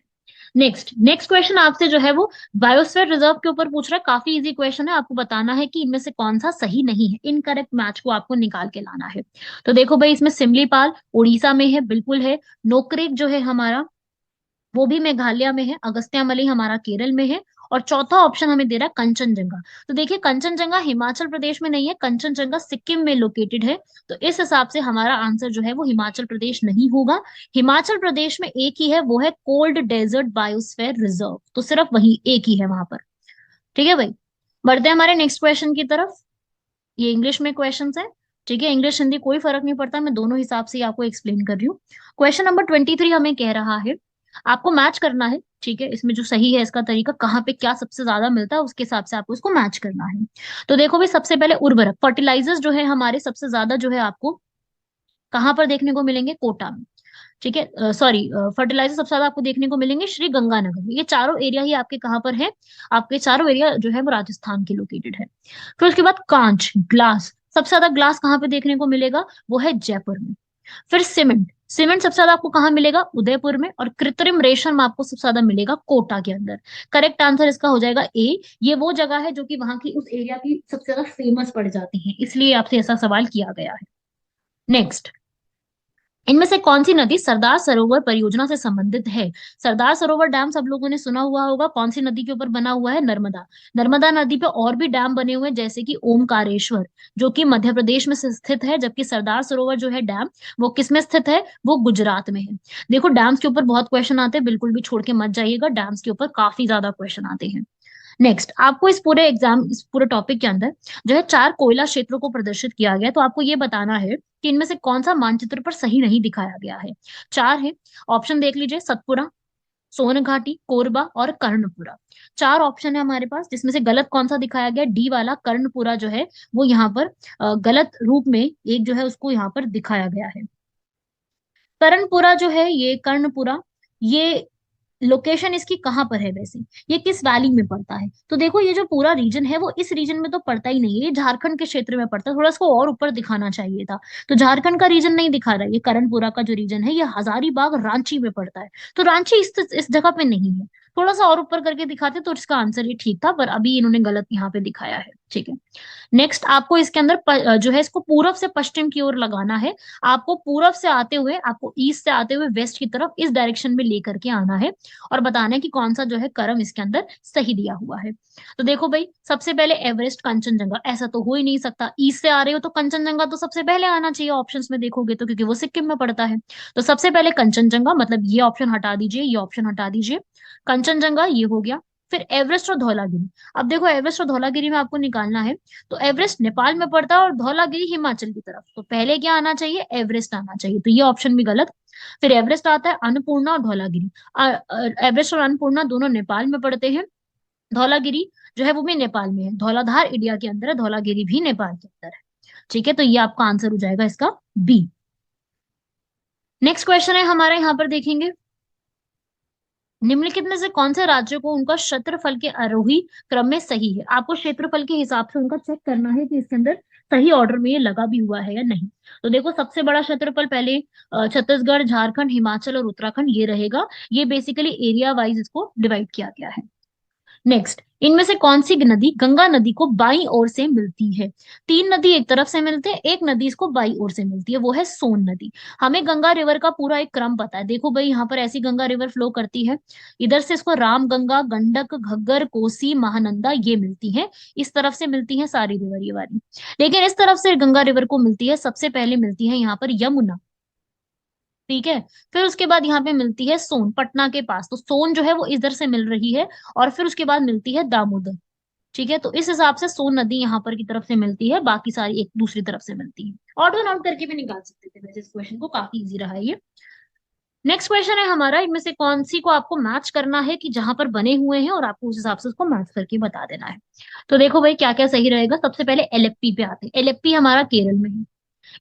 नेक्स्ट क्वेश्चन आपसे जो है वो बायोस्फीयर रिजर्व के ऊपर पूछ रहा है। काफी इजी क्वेश्चन है, आपको बताना है कि इनमें से कौन सा सही नहीं है, इनकरेक्ट मैच को आपको निकाल के लाना है। तो देखो भाई, इसमें सिमलीपाल उड़ीसा में है, बिल्कुल है। नोकरेक जो है हमारा वो भी मेघालय में है। अगस्त्यामलई हमारा केरल में है। और चौथा ऑप्शन हमें दे रहा है कंचनजंगा। तो देखिए, कंचनजंगा हिमाचल प्रदेश में नहीं है, कंचनजंगा सिक्किम में लोकेटेड है। तो इस हिसाब से हमारा आंसर जो है वो हिमाचल प्रदेश नहीं होगा। हिमाचल प्रदेश में एक ही है, वो है कोल्ड डेजर्ट बायोस्फीयर रिजर्व, तो सिर्फ वही एक ही है वहां पर। ठीक है भाई, बढ़ते हैं हमारे नेक्स्ट क्वेश्चन की तरफ। ये इंग्लिश में क्वेश्चन है, ठीक है, इंग्लिश हिंदी कोई फर्क नहीं पड़ता, मैं दोनों हिसाब से ही आपको एक्सप्लेन कर रही हूँ। क्वेश्चन नंबर 23 हमें कह रहा है, आपको मैच करना है। ठीक है, इसमें जो सही है इसका तरीका, कहाँ पे क्या सबसे ज्यादा मिलता है उसके हिसाब से आपको इसको मैच करना है। तो देखो भाई, सबसे पहले उर्वरक, फर्टिलाइजर्स जो है हमारे सबसे ज्यादा जो है आपको कहाँ पर देखने को मिलेंगे? कोटा में। ठीक है, सॉरी, फर्टिलाइजर सबसे ज्यादा आपको देखने को मिलेंगे श्री गंगानगर में। ये चारों एरिया ही आपके कहाँ पर है? आपके चारों एरिया जो है वो राजस्थान के लोकेटेड है। फिर उसके बाद कांच, ग्लास, सबसे ज्यादा ग्लास कहाँ पे देखने को मिलेगा? वो है जयपुर में। फिर सीमेंट, सीमेंट सबसे ज्यादा आपको कहाँ मिलेगा? उदयपुर में। और कृत्रिम रेशम आपको सबसे ज्यादा मिलेगा कोटा के अंदर। करेक्ट आंसर इसका हो जाएगा ए। ये वो जगह है जो कि वहां की उस एरिया की सबसे ज्यादा फेमस पड़ जाती है, इसलिए आपसे ऐसा सवाल किया गया है। नेक्स्ट, इनमें से कौन सी नदी सरदार सरोवर परियोजना से संबंधित है? सरदार सरोवर डैम सब लोगों ने सुना हुआ होगा, कौन सी नदी के ऊपर बना हुआ है? नर्मदा। नर्मदा नदी पे और भी डैम बने हुए हैं, जैसे कि ओमकारेश्वर, जो कि मध्य प्रदेश में से स्थित है, जबकि सरदार सरोवर जो है डैम, वो किस में स्थित है? वो गुजरात में है। देखो डैम्स के ऊपर बहुत क्वेश्चन आते हैं, बिल्कुल भी छोड़ के मत जाइएगा, डैम्स के ऊपर काफी ज्यादा क्वेश्चन आते हैं। नेक्स्ट, आपको इस पूरे टॉपिक के अंदर जो है 4 कोयला क्षेत्रों को प्रदर्शित किया गया है, तो आपको ये बताना है कि इनमें से कौन सा मानचित्र पर सही नहीं दिखाया गया है। 4 है, ऑप्शन देख लीजिए, सतपुरा, सोन घाटी, कोरबा और कर्णपुरा। 4 ऑप्शन है हमारे पास, जिसमें से गलत कौन सा दिखाया गया? डी वाला कर्णपुरा जो है वो यहाँ पर गलत रूप में एक जो है उसको यहाँ पर दिखाया गया है। कर्णपुरा जो है, ये कर्णपुरा, ये लोकेशन इसकी कहाँ पर है वैसे? ये किस वैली में पड़ता है? तो देखो ये जो पूरा रीजन है वो इस रीजन में तो पड़ता ही नहीं है, ये झारखंड के क्षेत्र में पड़ता है, थोड़ा इसको और ऊपर दिखाना चाहिए था। तो झारखंड का रीजन नहीं दिखा रहा है, ये करणपुरा का जो रीजन है ये हजारीबाग रांची में पड़ता है। तो रांची इस जगह पे नहीं है, थोड़ा सा और ऊपर करके दिखाते तो इसका आंसर ये ठीक था, पर अभी इन्होंने गलत यहाँ पे दिखाया है। ठीक है, नेक्स्ट आपको इसके अंदर जो है इसको पूरब से पश्चिम की ओर लगाना है। आपको पूरब से आते हुए, आपको ईस्ट से आते हुए वेस्ट की तरफ इस डायरेक्शन में लेकर के आना है और बताना है कि कौन सा जो है कर्म इसके अंदर सही दिया हुआ है। तो देखो भाई, सबसे पहले एवरेस्ट, कंचनजंगा, ऐसा तो हो ही नहीं सकता, ईस्ट से आ रहे हो तो कंचनजंगा तो सबसे पहले आना चाहिए ऑप्शंस में देखोगे तो, क्योंकि वो सिक्किम में पड़ता है। तो सबसे पहले कंचनजंगा, मतलब ये ऑप्शन हटा दीजिए, ये ऑप्शन हटा दीजिए, कंचनजंगा ये हो गया। फिर एवरेस्ट और धौलागिरी। अब देखो एवरेस्ट और धौलागिरी में आपको निकालना है, तो एवरेस्ट नेपाल में पड़ता है और धौलागिरी हिमाचल की तरफ, तो पहले क्या आना चाहिए? एवरेस्ट आना चाहिए, तो ये ऑप्शन भी गलत। फिर एवरेस्ट आता है, अन्नपूर्णा और धौलागिरी। एवरेस्ट और अन्नपूर्णा दोनों नेपाल में पड़ते हैं, धौलागिरी जो है वो भी नेपाल में है, धौलाधार इंडिया के अंदर है, धौलागिरी भी नेपाल के अंदर है। ठीक है, तो ये आपका आंसर हो जाएगा इसका बी। नेक्स्ट क्वेश्चन है हमारे यहाँ पर, देखेंगे, निम्नलिखित में से कौन से राज्य को उनका क्षेत्रफल के आरोही क्रम में सही है? आपको क्षेत्रफल के हिसाब से उनका चेक करना है कि इसके अंदर सही ऑर्डर में ये लगा भी हुआ है या नहीं। तो देखो सबसे बड़ा क्षेत्रफल पहले छत्तीसगढ़, झारखंड, हिमाचल और उत्तराखंड ये रहेगा, ये बेसिकली एरिया वाइज इसको डिवाइड किया गया है। नेक्स्ट, इनमें से कौन सी नदी गंगा नदी को बाईं ओर से मिलती है? 3 नदी एक तरफ से मिलते हैं, एक नदी इसको बाईं ओर से मिलती है, वो है सोन नदी। हमें गंगा रिवर का पूरा एक क्रम पता है, देखो भाई यहाँ पर ऐसी गंगा रिवर फ्लो करती है, इधर से इसको राम गंगा, गंडक, घग्गर, कोसी, महानंदा ये मिलती है, इस तरफ से मिलती है सारी रिवर ये वाली। लेकिन इस तरफ से गंगा रिवर को मिलती है, सबसे पहले मिलती है यहाँ पर यमुना। ठीक है, फिर उसके बाद यहाँ पे मिलती है सोन, पटना के पास, तो सोन जो है वो इधर से मिल रही है, और फिर उसके बाद मिलती है दामोदर। ठीक है, तो इस हिसाब से सोन नदी यहाँ पर की तरफ से मिलती है, बाकी सारी एक दूसरी तरफ से मिलती है। ऑटो नोट करके भी निकाल सकते थे वैसे इस क्वेश्चन को, काफी इजी रहा है ये। नेक्स्ट क्वेश्चन है हमारा, इनमें से कौन सी को आपको मैच करना है कि जहां पर बने हुए हैं, और आपको उस हिसाब से उसको मैच करके बता देना है। तो देखो भाई क्या क्या सही रहेगा, सबसे पहले एलेप्पी पे आते हैं। एलेप्पी हमारा केरल में है।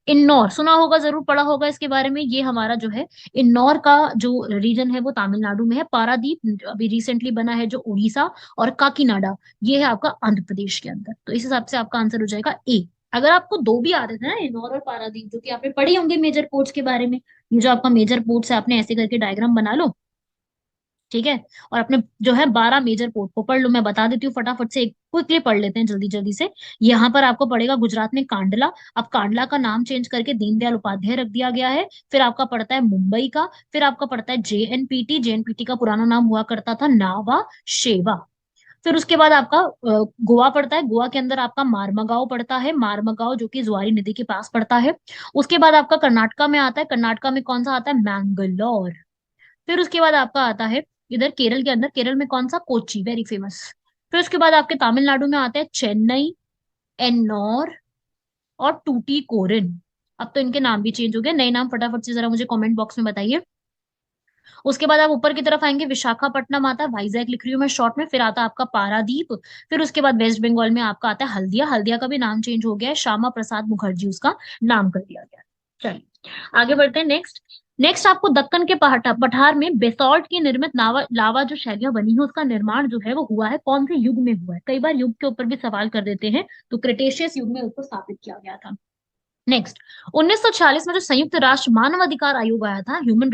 इन्नौर सुना होगा, जरूर पढ़ा होगा इसके बारे में, ये हमारा जो है इन्नौर का जो रीजन है वो तमिलनाडु में है। पारादीप अभी रिसेंटली बना है जो उड़ीसा, और काकीनाडा ये है आपका आंध्र प्रदेश के अंदर। तो इस हिसाब से आपका आंसर हो जाएगा ए। अगर आपको दो भी आते थे ना, इन्नौर और पारादीप, जो कि आपने पढ़े होंगे मेजर पोर्ट्स के बारे में, ये जो आपका मेजर पोर्ट्स है, आपने ऐसे करके डायग्राम बना लो। ठीक है, और अपने जो है 12 मेजर पोर्ट को पढ़ लो, मैं बता देती हूँ फटाफट से, क्विकली पढ़ लेते हैं जल्दी जल्दी से। यहाँ पर आपको पड़ेगा गुजरात में कांडला, अब कांडला का नाम चेंज करके दीनदयाल उपाध्याय रख दिया गया है। फिर आपका पड़ता है मुंबई का, फिर आपका पड़ता है जेएनपीटी, जेएनपीटी का पुराना नाम हुआ करता था नावा शेवा। फिर उसके बाद आपका गोवा पड़ता है, गोवा के अंदर आपका मारमगांव पड़ता है, मारमगांव जो कि जुआरी नदी के पास पड़ता है। उसके बाद आपका कर्नाटका में आता है, कर्नाटका में कौन सा आता है? मैंगलोर। फिर उसके बाद आपका आता है इधर केरल के अंदर, केरल में कौन सा? Kochi, very famous. फिर उसके बाद आपके तमिलनाडु में आता है चेन्नई, एन्नौर और टूटीकोरिन। अब तो इनके नाम भी चेंज हो गए, नए नाम फटाफट से जरा मुझे कमेंट बॉक्स में बताइए। उसके बाद आप ऊपर की तरफ आएंगे, विशाखापट्टनम आता है, वाइजैक लिख रही हूँ मैं शॉर्ट में, फिर आता है आपका पारादीप। फिर उसके बाद वेस्ट बंगाल में आपका आता है हल्दिया, हल्दिया का भी नाम चेंज हो गया है, श्यामा प्रसाद मुखर्जी उसका नाम कर दिया गया है। चलिए आगे बढ़ते हैं। नेक्स्ट, आपको दक्कन के पठार में बेसॉल्ट की निर्मित लावा जो शैलियां बनी है, उसका निर्माण जो है वो हुआ है कौन से युग में हुआ है? कई बार युग के ऊपर भी सवाल कर देते हैं, तो क्रिटेशियस युग में उसको स्थापित किया गया था। नेक्स्ट, 1946 में जो संयुक्त राष्ट्र मानव अधिकार आयोग आया था ह्यूमन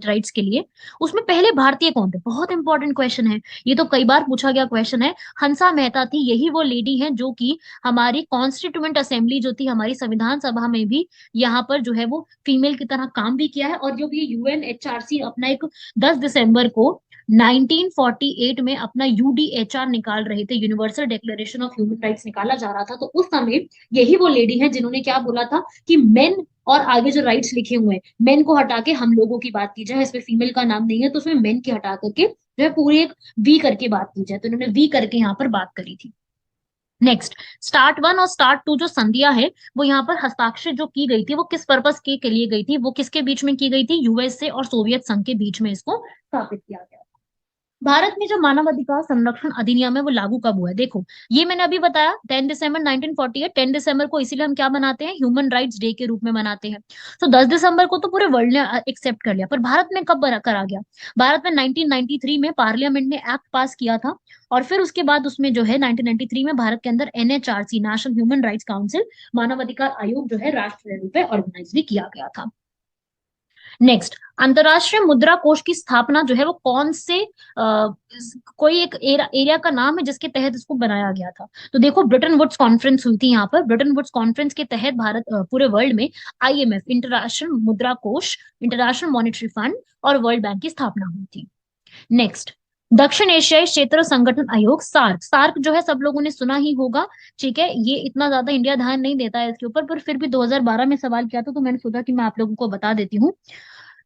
राइट्स के लिए, उसमें पहले भारतीय कौन थे? बहुत इंपॉर्टेंट क्वेश्चन है, ये तो कई बार पूछा गया क्वेश्चन है। हंसा मेहता थी, यही वो लेडी हैं जो कि हमारी कॉन्स्टिट्यूएंट असेंबली जो थी, हमारी संविधान सभा में भी यहाँ पर जो है वो फीमेल की तरह काम भी किया है। और जो भी यूएनएचआरसी अपना एक 10 दिसंबर को 1948 में अपना यूडीएचआर निकाल रहे थे, universal declaration of human rights निकाला जा रहा था, तो उस समय यही वो लेडी है जिन्होंने क्या बोला था कि मेन, और आगे जो राइट्स लिखे हुए हैं, मेन को हटा के हम लोगों की बात की जाए, इसमें फीमेल का नाम नहीं है, तो उसमें मेन की हटा करके जो है पूरी एक वी करके बात की जाए, तो इन्होंने वी करके यहाँ पर बात करी थी। नेक्स्ट, स्टार्ट 1 और स्टार्ट 2 जो संधियां है वो यहाँ पर हस्ताक्षर जो की गई थी वो किस पर्पस के लिए गई थी? वो किसके बीच में की गई थी? यूएसए और सोवियत संघ के बीच में इसको स्थापित किया गया। भारत में जो मानव अधिकार संरक्षण अधिनियम है वो लागू कब हुआ है? देखो, ये मैंने अभी बताया 10 दिसंबर 1948। 10 दिसंबर को इसीलिए हम क्या मनाते हैं? ह्यूमन राइट्स डे के रूप में मनाते हैं। तो 10 दिसंबर को तो पूरे वर्ल्ड ने एक्सेप्ट कर लिया, पर भारत में कब करा गया? भारत में 1993 में पार्लियामेंट ने एक्ट पास किया था, और फिर उसके बाद उसमें जो है 1993 में भारत के अंदर NHRC, national human rights council, मानव अधिकार आयोग जो है राष्ट्रीय रूप में ऑर्गेनाइज भी किया गया था। नेक्स्ट, अंतरराष्ट्रीय मुद्रा कोष की स्थापना जो है वो कौन से कोई एक एरिया का नाम है जिसके तहत इसको बनाया गया था? तो देखो, ब्रिटेन वुड्स कॉन्फ्रेंस हुई थी यहाँ पर। ब्रिटेन वुड्स कॉन्फ्रेंस के तहत भारत पूरे वर्ल्ड में आईएमएफ, इंटरनेशनल मुद्रा कोष, इंटरनेशनल मॉनेटरी फंड और वर्ल्ड बैंक की स्थापना हुई थी। नेक्स्ट, दक्षिण एशियाई क्षेत्र संगठन आयोग, सार्क। सार्क जो है सब लोगों ने सुना ही होगा, ठीक है, ये इतना ज्यादा इंडिया ध्यान नहीं देता है इसके ऊपर, पर फिर भी 2012 में सवाल किया था तो मैंने सोचा कि मैं आप लोगों को बता देती हूँ।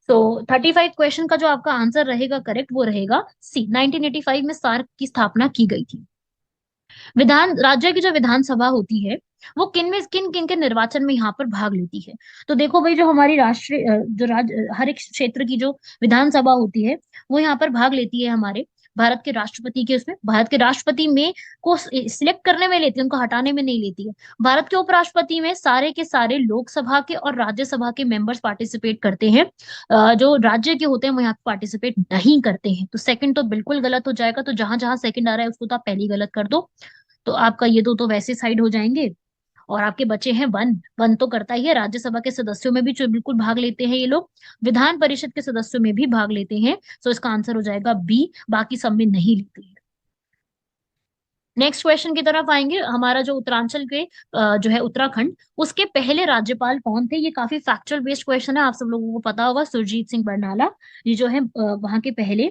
तो 35 क्वेश्चन का जो आपका आंसर रहेगा करेक्ट वो रहेगा सी, 1985 में सार्क की स्थापना की गई थी। विधान राज्य की जो विधानसभा होती है वो किन किन के निर्वाचन में यहाँ पर भाग लेती है? तो देखो भाई, जो हमारी राष्ट्रीय जो राज्य हर एक क्षेत्र की जो विधानसभा होती है वो यहाँ पर भाग लेती है हमारे भारत के राष्ट्रपति के, उसमें भारत के राष्ट्रपति में को सिलेक्ट करने में लेती है, उनको हटाने में नहीं लेती है। भारत के उपराष्ट्रपति में सारे के सारे लोकसभा के और राज्यसभा के मेंबर्स पार्टिसिपेट करते हैं, जो राज्य के होते हैं वो यहाँ पार्टिसिपेट नहीं करते हैं। तो सेकंड तो बिल्कुल गलत हो जाएगा, तो जहां जहां सेकंड आ रहा है उसको तो आप पहले ही गलत कर दो। तो आपका ये दो तो वैसे साइड हो जाएंगे, और आपके बचे हैं वन। वन तो करता ही है, राज्यसभा के सदस्यों में भी जो बिल्कुल भाग लेते हैं ये लोग, विधान परिषद के सदस्यों में भी भाग लेते हैं, तो इसका आंसर हो जाएगा बी, बाकी सब में नहीं लेते हैं। नेक्स्ट क्वेश्चन की तरफ आएंगे। हमारा जो उत्तरांचल के जो है उत्तराखंड, उसके पहले राज्यपाल कौन थे? ये काफी फैक्चुअल बेस्ड क्वेश्चन है, आप सब लोगों को पता होगा, सुरजीत सिंह बरनाला, ये जो है वहां के पहले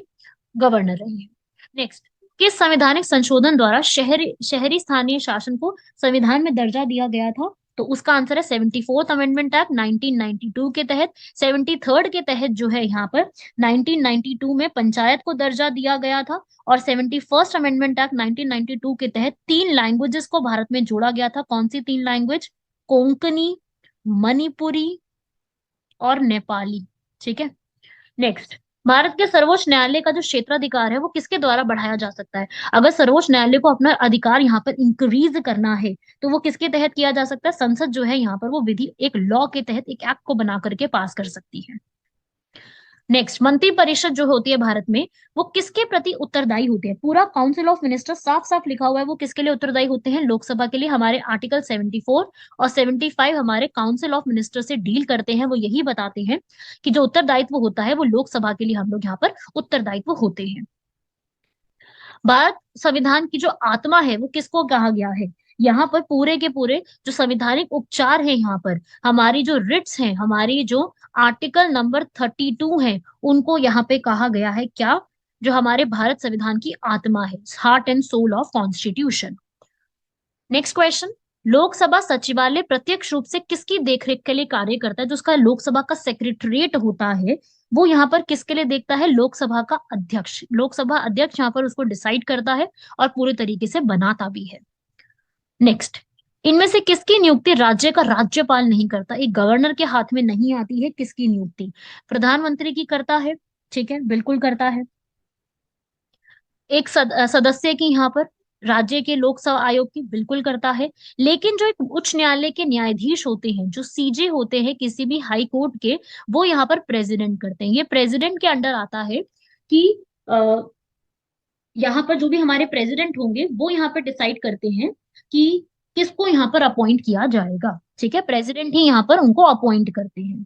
गवर्नर रहे हैं। नेक्स्ट, किस संवैधानिक संशोधन द्वारा शहरी शहरी स्थानीय शासन को संविधान में दर्जा दिया गया था? तो उसका आंसर है 74th अमेंडमेंट एक्ट 1992 के तहत। 73rd के तहत जो है यहाँ पर 1992 में पंचायत को दर्जा दिया गया था, और 71st अमेंडमेंट एक्ट 1992 के तहत 3 लैंग्वेजेस को भारत में जोड़ा गया था। कौन सी 3 लैंग्वेज? कोंकणी, मणिपुरी और नेपाली, ठीक है। नेक्स्ट, भारत के सर्वोच्च न्यायालय का जो क्षेत्राधिकार है वो किसके द्वारा बढ़ाया जा सकता है? अगर सर्वोच्च न्यायालय को अपना अधिकार यहाँ पर इंक्रीज करना है तो वो किसके तहत किया जा सकता है? संसद जो है यहाँ पर वो विधि एक लॉ के तहत एक एक्ट को बना करके पास कर सकती है। नेक्स्ट, मंत्री परिषद जो होती है भारत में वो किसके प्रति उत्तरदायी होती है? पूरा काउंसिल ऑफ मिनिस्टर साफ साफ लिखा हुआ है, वो किसके लिए उत्तरदायी होते हैं? लोकसभा के लिए। हमारे आर्टिकल 74 और 75 हमारे काउंसिल ऑफ मिनिस्टर से डील करते हैं, वो यही बताते हैं कि जो उत्तरदायित्व होता है वो लोकसभा के लिए हम लोग यहाँ पर उत्तरदायित्व होते हैं। भारत संविधान की जो आत्मा है वो किसको कहा गया है? यहाँ पर पूरे के पूरे जो संवैधानिक उपचार है, यहाँ पर हमारी जो रिट्स हैं, हमारी जो आर्टिकल नंबर 32 है, उनको यहाँ पे कहा गया है क्या? जो हमारे भारत संविधान की आत्मा है, heart and soul of constitution. Next question, Lok Sabha सचिवालय प्रत्यक्ष रूप से किसकी देखरेख के लिए कार्य करता है? जो उसका लोकसभा का सेक्रेटरिएट होता है वो यहाँ पर किसके लिए देखता है? लोकसभा का अध्यक्ष। लोकसभा अध्यक्ष यहाँ पर उसको डिसाइड करता है और पूरे तरीके से बनाता भी है। नेक्स्ट, इनमें से किसकी नियुक्ति राज्य का राज्यपाल नहीं करता? एक गवर्नर के हाथ में नहीं आती है, किसकी नियुक्ति? प्रधानमंत्री की करता है, ठीक है, बिल्कुल करता है। एक सदस्य की यहाँ पर राज्य के लोकसभा आयोग की बिल्कुल करता है। लेकिन जो एक उच्च न्यायालय के न्यायाधीश होते हैं, जो सीजे होते हैं किसी भी हाई कोर्ट के, वो यहाँ पर प्रेसिडेंट करते हैं। ये प्रेसिडेंट के अंडर आता है कि यहाँ पर जो भी हमारे प्रेसिडेंट होंगे वो यहाँ पर डिसाइड करते हैं कि किसको यहाँ पर अपॉइंट किया जाएगा। ठीक है, प्रेसिडेंट ही यहाँ पर उनको अपॉइंट करते हैं।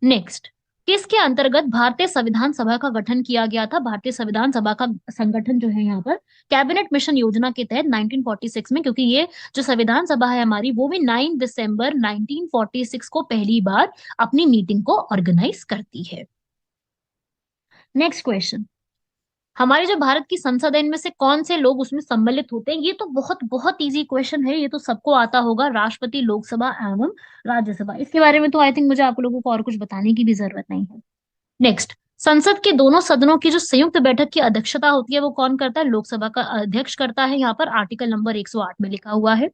नेक्स्ट, किसके अंतर्गत भारतीय संविधान सभा का गठन किया गया था। भारतीय संविधान सभा का संगठन जो है यहाँ पर कैबिनेट मिशन योजना के तहत 1946 में, क्योंकि ये जो संविधान सभा है हमारी वो भी 9 दिसंबर 1946 को पहली बार अपनी मीटिंग को ऑर्गेनाइज करती है। नेक्स्ट क्वेश्चन, हमारी जो भारत की संसद है इनमें से कौन से लोग उसमें सम्मिलित होते हैं। ये तो बहुत बहुत इजी क्वेश्चन है, ये तो सबको आता होगा। राष्ट्रपति, लोकसभा एवं राज्यसभा। इसके बारे में तो आई थिंक मुझे आप लोगों को और कुछ बताने की भी जरूरत नहीं है। नेक्स्ट, संसद के दोनों सदनों की जो संयुक्त बैठक की अध्यक्षता होती है वो कौन करता है। लोकसभा का अध्यक्ष करता है, यहाँ पर आर्टिकल नंबर 108 में लिखा हुआ है।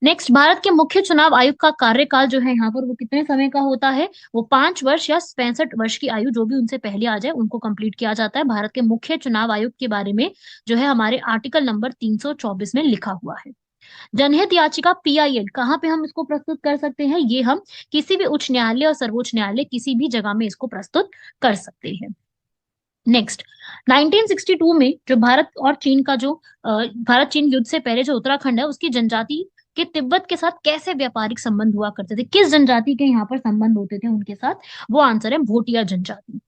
नेक्स्ट, भारत के मुख्य चुनाव आयुक्त का कार्यकाल जो है यहाँ पर वो कितने समय का होता है। वो 5 वर्ष या 65 वर्ष की आयु जो भी उनसे पहले आ जाए उनको कंप्लीट किया जाता है। भारत के मुख्य चुनाव आयुक्त के बारे में जो है हमारे आर्टिकल नंबर 324 में लिखा हुआ है। जनहित याचिका PIL कहाँ पे हम इसको प्रस्तुत कर सकते हैं। ये हम किसी भी उच्च न्यायालय और सर्वोच्च न्यायालय किसी भी जगह में इसको प्रस्तुत कर सकते हैं। नेक्स्ट, 1962 में जो भारत और चीन का जो भारत चीन युद्ध से पहले जो उत्तराखंड है उसकी जनजाति के तिब्बत के साथ कैसे व्यापारिक संबंध हुआ करते थे। किस जनजाति के यहाँ पर संबंध होते थे उनके साथ, वो आंसर है भोटिया जनजाति।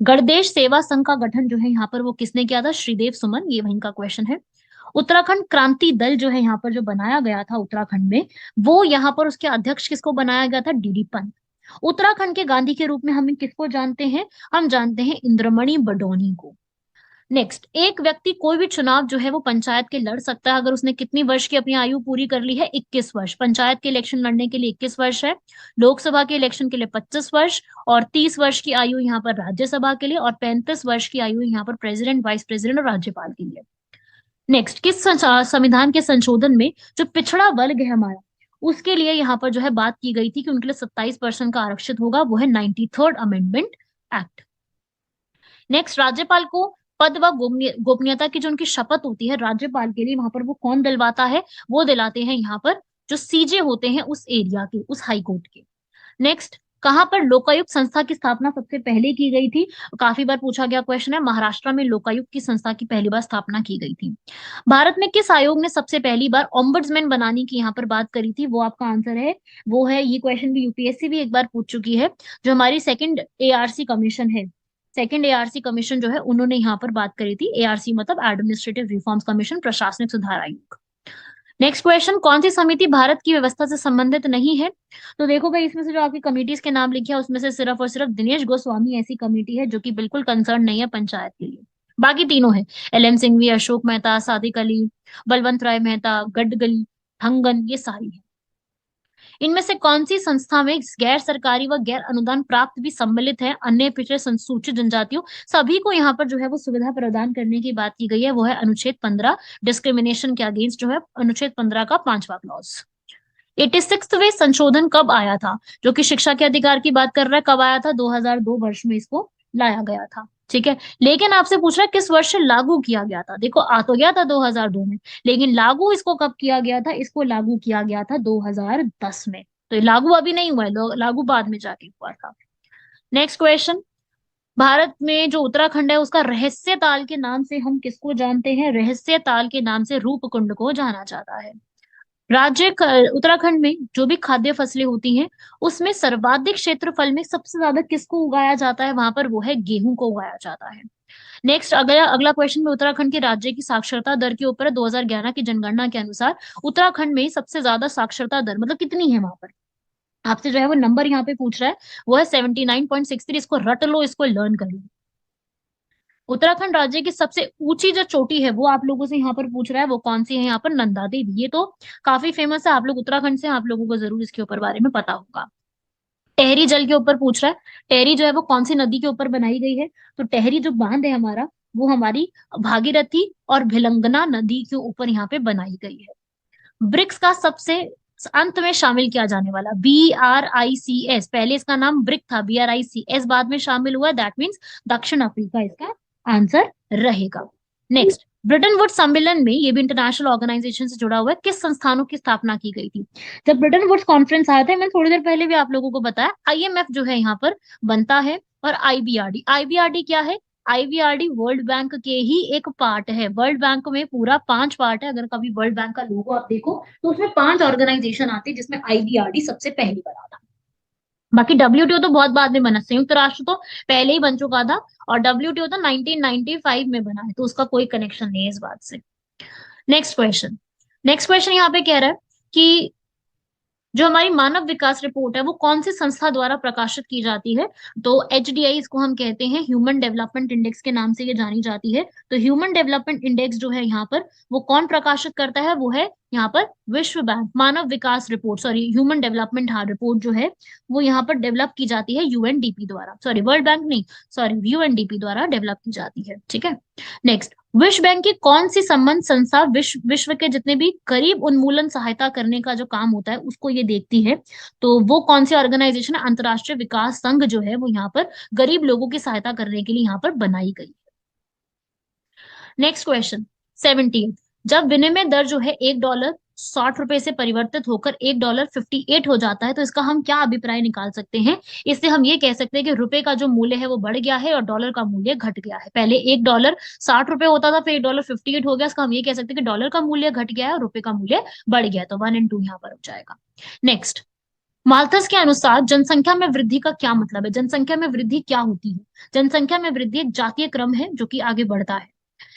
गणदेश सेवा संघ का गठन जो है यहाँ पर वो किसने किया था। श्रीदेव सुमन, ये वहीं का क्वेश्चन है। उत्तराखंड क्रांति दल जो है यहाँ पर जो बनाया गया था उत्तराखंड में, वो यहाँ पर उसके अध्यक्ष किसको बनाया गया था। DD पंत। उत्तराखंड के गांधी के रूप में हम किसको जानते हैं, हम जानते हैं इंद्रमणि बडोनी को। नेक्स्ट, एक व्यक्ति कोई भी चुनाव जो है वो पंचायत के लड़ सकता है अगर उसने कितनी वर्ष की अपनी आयु पूरी कर ली है। 21 वर्ष। पंचायत के इलेक्शन लड़ने के लिए 21 वर्ष है। लोकसभा के इलेक्शन के लिए 25 वर्ष और 30 वर्ष की आयु यहाँ पर राज्यसभा के लिए और 35 वर्ष की आयु यहाँ पर प्रेसिडेंट, वाइस प्रेसिडेंट और राज्यपाल के लिए। नेक्स्ट, किस संविधान के संशोधन में जो पिछड़ा वर्ग है हमारा उसके लिए यहाँ पर जो है बात की गई थी कि उनके लिए 27% का आरक्षित होगा, वो है 93rd अमेंडमेंट एक्ट। नेक्स्ट, राज्यपाल को पद व गोपनीयता की जो उनकी शपथ होती है राज्यपाल के लिए, वहां पर वो कौन दिलवाता है, वो दिलाते हैं यहाँ पर जो CJ होते हैं उस एरिया के, उस हाई कोर्ट के। नेक्स्ट, कहां पर लोकायुक्त संस्था की स्थापना सबसे पहले की गई थी। काफी बार पूछा गया क्वेश्चन है, महाराष्ट्र में लोकायुक्त की संस्था की पहली बार स्थापना की गई थी। भारत में किस आयोग ने सबसे पहली बार ओम्बुड्समैन बनाने की यहाँ पर बात करी थी, वो आपका आंसर है, वो है, ये क्वेश्चन भी UPSC भी एक बार पूछ चुकी है, जो हमारी सेकंड ARC कमीशन है। सेकंड ARC कमीशन जो है उन्होंने यहाँ पर बात करी थी। ARC मतलब एडमिनिस्ट्रेटिव रिफॉर्म्स कमीशन, प्रशासनिक सुधार आयोग। नेक्स्ट क्वेश्चन, कौन सी समिति भारत की व्यवस्था से संबंधित नहीं है। तो देखो भाई, इसमें से जो आपकी कमिटीज के नाम लिखे हैं उसमें से सिर्फ और सिर्फ दिनेश गोस्वामी ऐसी कमेटी है जो कि बिल्कुल कंसर्न नहीं है पंचायत के लिए। बाकी तीनों है, LM सिंघवी, अशोक मेहता, सादिक अली, बलवंत राय मेहता, गडगल, हंगन, ये सारी है। इनमें से कौन सी संस्था में गैर सरकारी व गैर अनुदान प्राप्त भी सम्मिलित है। अन्य पिछड़े संसूचित जनजातियों सभी को यहाँ पर जो है वो सुविधा प्रदान करने की बात की गई है, वो है अनुच्छेद 15, डिस्क्रिमिनेशन के अगेंस्ट जो है अनुच्छेद 15 का 5वां क्लॉज। 86वें संशोधन कब आया था, जो कि शिक्षा के अधिकार की बात कर रहा है, कब आया था, 2002 वर्ष में इसको लाया गया था। ठीक है, लेकिन आपसे पूछ रहा है किस वर्ष से लागू किया गया था। देखो, आ तो गया था 2002 में, लेकिन लागू इसको कब किया गया था, इसको लागू किया गया था 2010 में। तो ये लागू अभी नहीं हुआ है, लागू बाद में जाके हुआ था। नेक्स्ट क्वेश्चन, भारत में जो उत्तराखंड है उसका रहस्य ताल के नाम से हम किसको जानते हैं। रहस्य ताल के नाम से रूपकुंड को जाना जाता है। उत्तराखंड में जो भी खाद्य फसलें होती हैं उसमें सर्वाधिक क्षेत्रफल में सबसे ज्यादा किसको उगाया जाता है, वहां पर वो है गेहूं को उगाया जाता है। नेक्स्ट, अगला अगला क्वेश्चन में उत्तराखंड के राज्य की साक्षरता दर के ऊपर 2011 की जनगणना के अनुसार उत्तराखंड में सबसे ज्यादा साक्षरता दर मतलब कितनी है वहां पर, आपसे जो है वो नंबर यहाँ पे पूछ रहा है, वो है 79.63। इसको रट लो, इसको लर्न कर लो। उत्तराखंड राज्य की सबसे ऊंची जो चोटी है वो आप लोगों से यहाँ पर पूछ रहा है, वो कौन सी है, यहाँ पर नंदा देवी। ये तो काफी फेमस है, आप लोग उत्तराखंड से, आप लोगों को जरूर इसके ऊपर बारे में पता होगा। टेहरी जल के ऊपर पूछ रहा है, टेहरी जो है वो कौन सी नदी के ऊपर बनाई गई है। तो टेहरी जो बांध है हमारा वो हमारी भागीरथी और भिलंगना नदी के ऊपर यहाँ पे बनाई गई है। ब्रिक्स का सबसे अंत में शामिल किया जाने वाला BRICS, पहले इसका नाम ब्रिक था, BRICS बाद में शामिल हुआ, दैट मीन्स दक्षिण अफ्रीका इसका आंसर रहेगा। नेक्स्ट, ब्रिटेन वुड्स सम्मेलन में, ये भी इंटरनेशनल ऑर्गेनाइजेशन से जुड़ा हुआ है, किस संस्थानों की स्थापना की गई थी। जब ब्रिटेन वुड्स कॉन्फ्रेंस आया था, मैंने थोड़ी देर पहले भी आप लोगों को बताया, IMF जो है यहाँ पर बनता है और IBRD क्या है, आईवीआरडी वर्ल्ड बैंक के ही एक पार्ट है। वर्ल्ड बैंक में पूरा 5 पार्ट है। अगर कभी वर्ल्ड बैंक का लोगो आप देखो तो उसमें 5 ऑर्गेनाइजेशन आती है, जिसमें आईवीआरडी सबसे पहली बना था। बाकी डब्ल्यूटीओ तो बहुत बाद में बना, संयुक्त राष्ट्र तो पहले ही बन चुका था, और डब्ल्यूटीओ तो 1995 में बना है, तो उसका कोई कनेक्शन नहीं है इस बात से। नेक्स्ट क्वेश्चन, नेक्स्ट क्वेश्चन यहाँ पे कह रहा है कि जो हमारी मानव विकास रिपोर्ट है वो कौन सी संस्था द्वारा प्रकाशित की जाती है? तो एचडीआई इसको हम कहते हैं, ह्यूमन डेवलपमेंट इंडेक्स के नाम से ये जानी जाती है। तो ह्यूमन डेवलपमेंट इंडेक्स जो है यहाँ पर वो कौन प्रकाशित करता है? वो है यहाँ पर विश्व बैंक। मानव विकास report, sorry human development report जो है वो यहाँ पर डेवलप की जाती है यूएनडीपी द्वारा, सॉरी वर्ल्ड बैंक नहीं, सॉरी यूएनडीपी द्वारा डेवलप की जाती है। ठीक है। नेक्स्ट, विश्व बैंक की कौन सी संबंध संस्था विश्व के जितने भी गरीब उन्मूलन सहायता करने का जो काम होता है उसको ये देखती है? तो वो कौन सी ऑर्गेनाइजेशन है? अंतरराष्ट्रीय विकास संघ जो है वो यहाँ पर गरीब लोगों की सहायता करने के लिए यहाँ पर बनाई गई है। नेक्स्ट क्वेश्चन 70, जब विनिमय दर जो है $1 60 से परिवर्तित होकर $1.58 हो जाता है तो इसका हम क्या अभिप्राय निकाल सकते हैं? इससे हम ये कह सकते हैं कि रुपए का जो मूल्य है वो बढ़ गया है और डॉलर का मूल्य घट गया है। पहले $1.60 होता था, फिर $1.58 हो गया। इसका हम ये कह सकते हैं कि डॉलर का मूल्य घट गया है और रुपए का मूल्य बढ़ गया है। तो 1 और 2 यहाँ पर हो जाएगा। नेक्स्ट, माल्थस के अनुसार जनसंख्या में वृद्धि का क्या मतलब है? जनसंख्या में वृद्धि क्या होती है? जनसंख्या में वृद्धि एक जातीय क्रम है जो कि आगे बढ़ता है।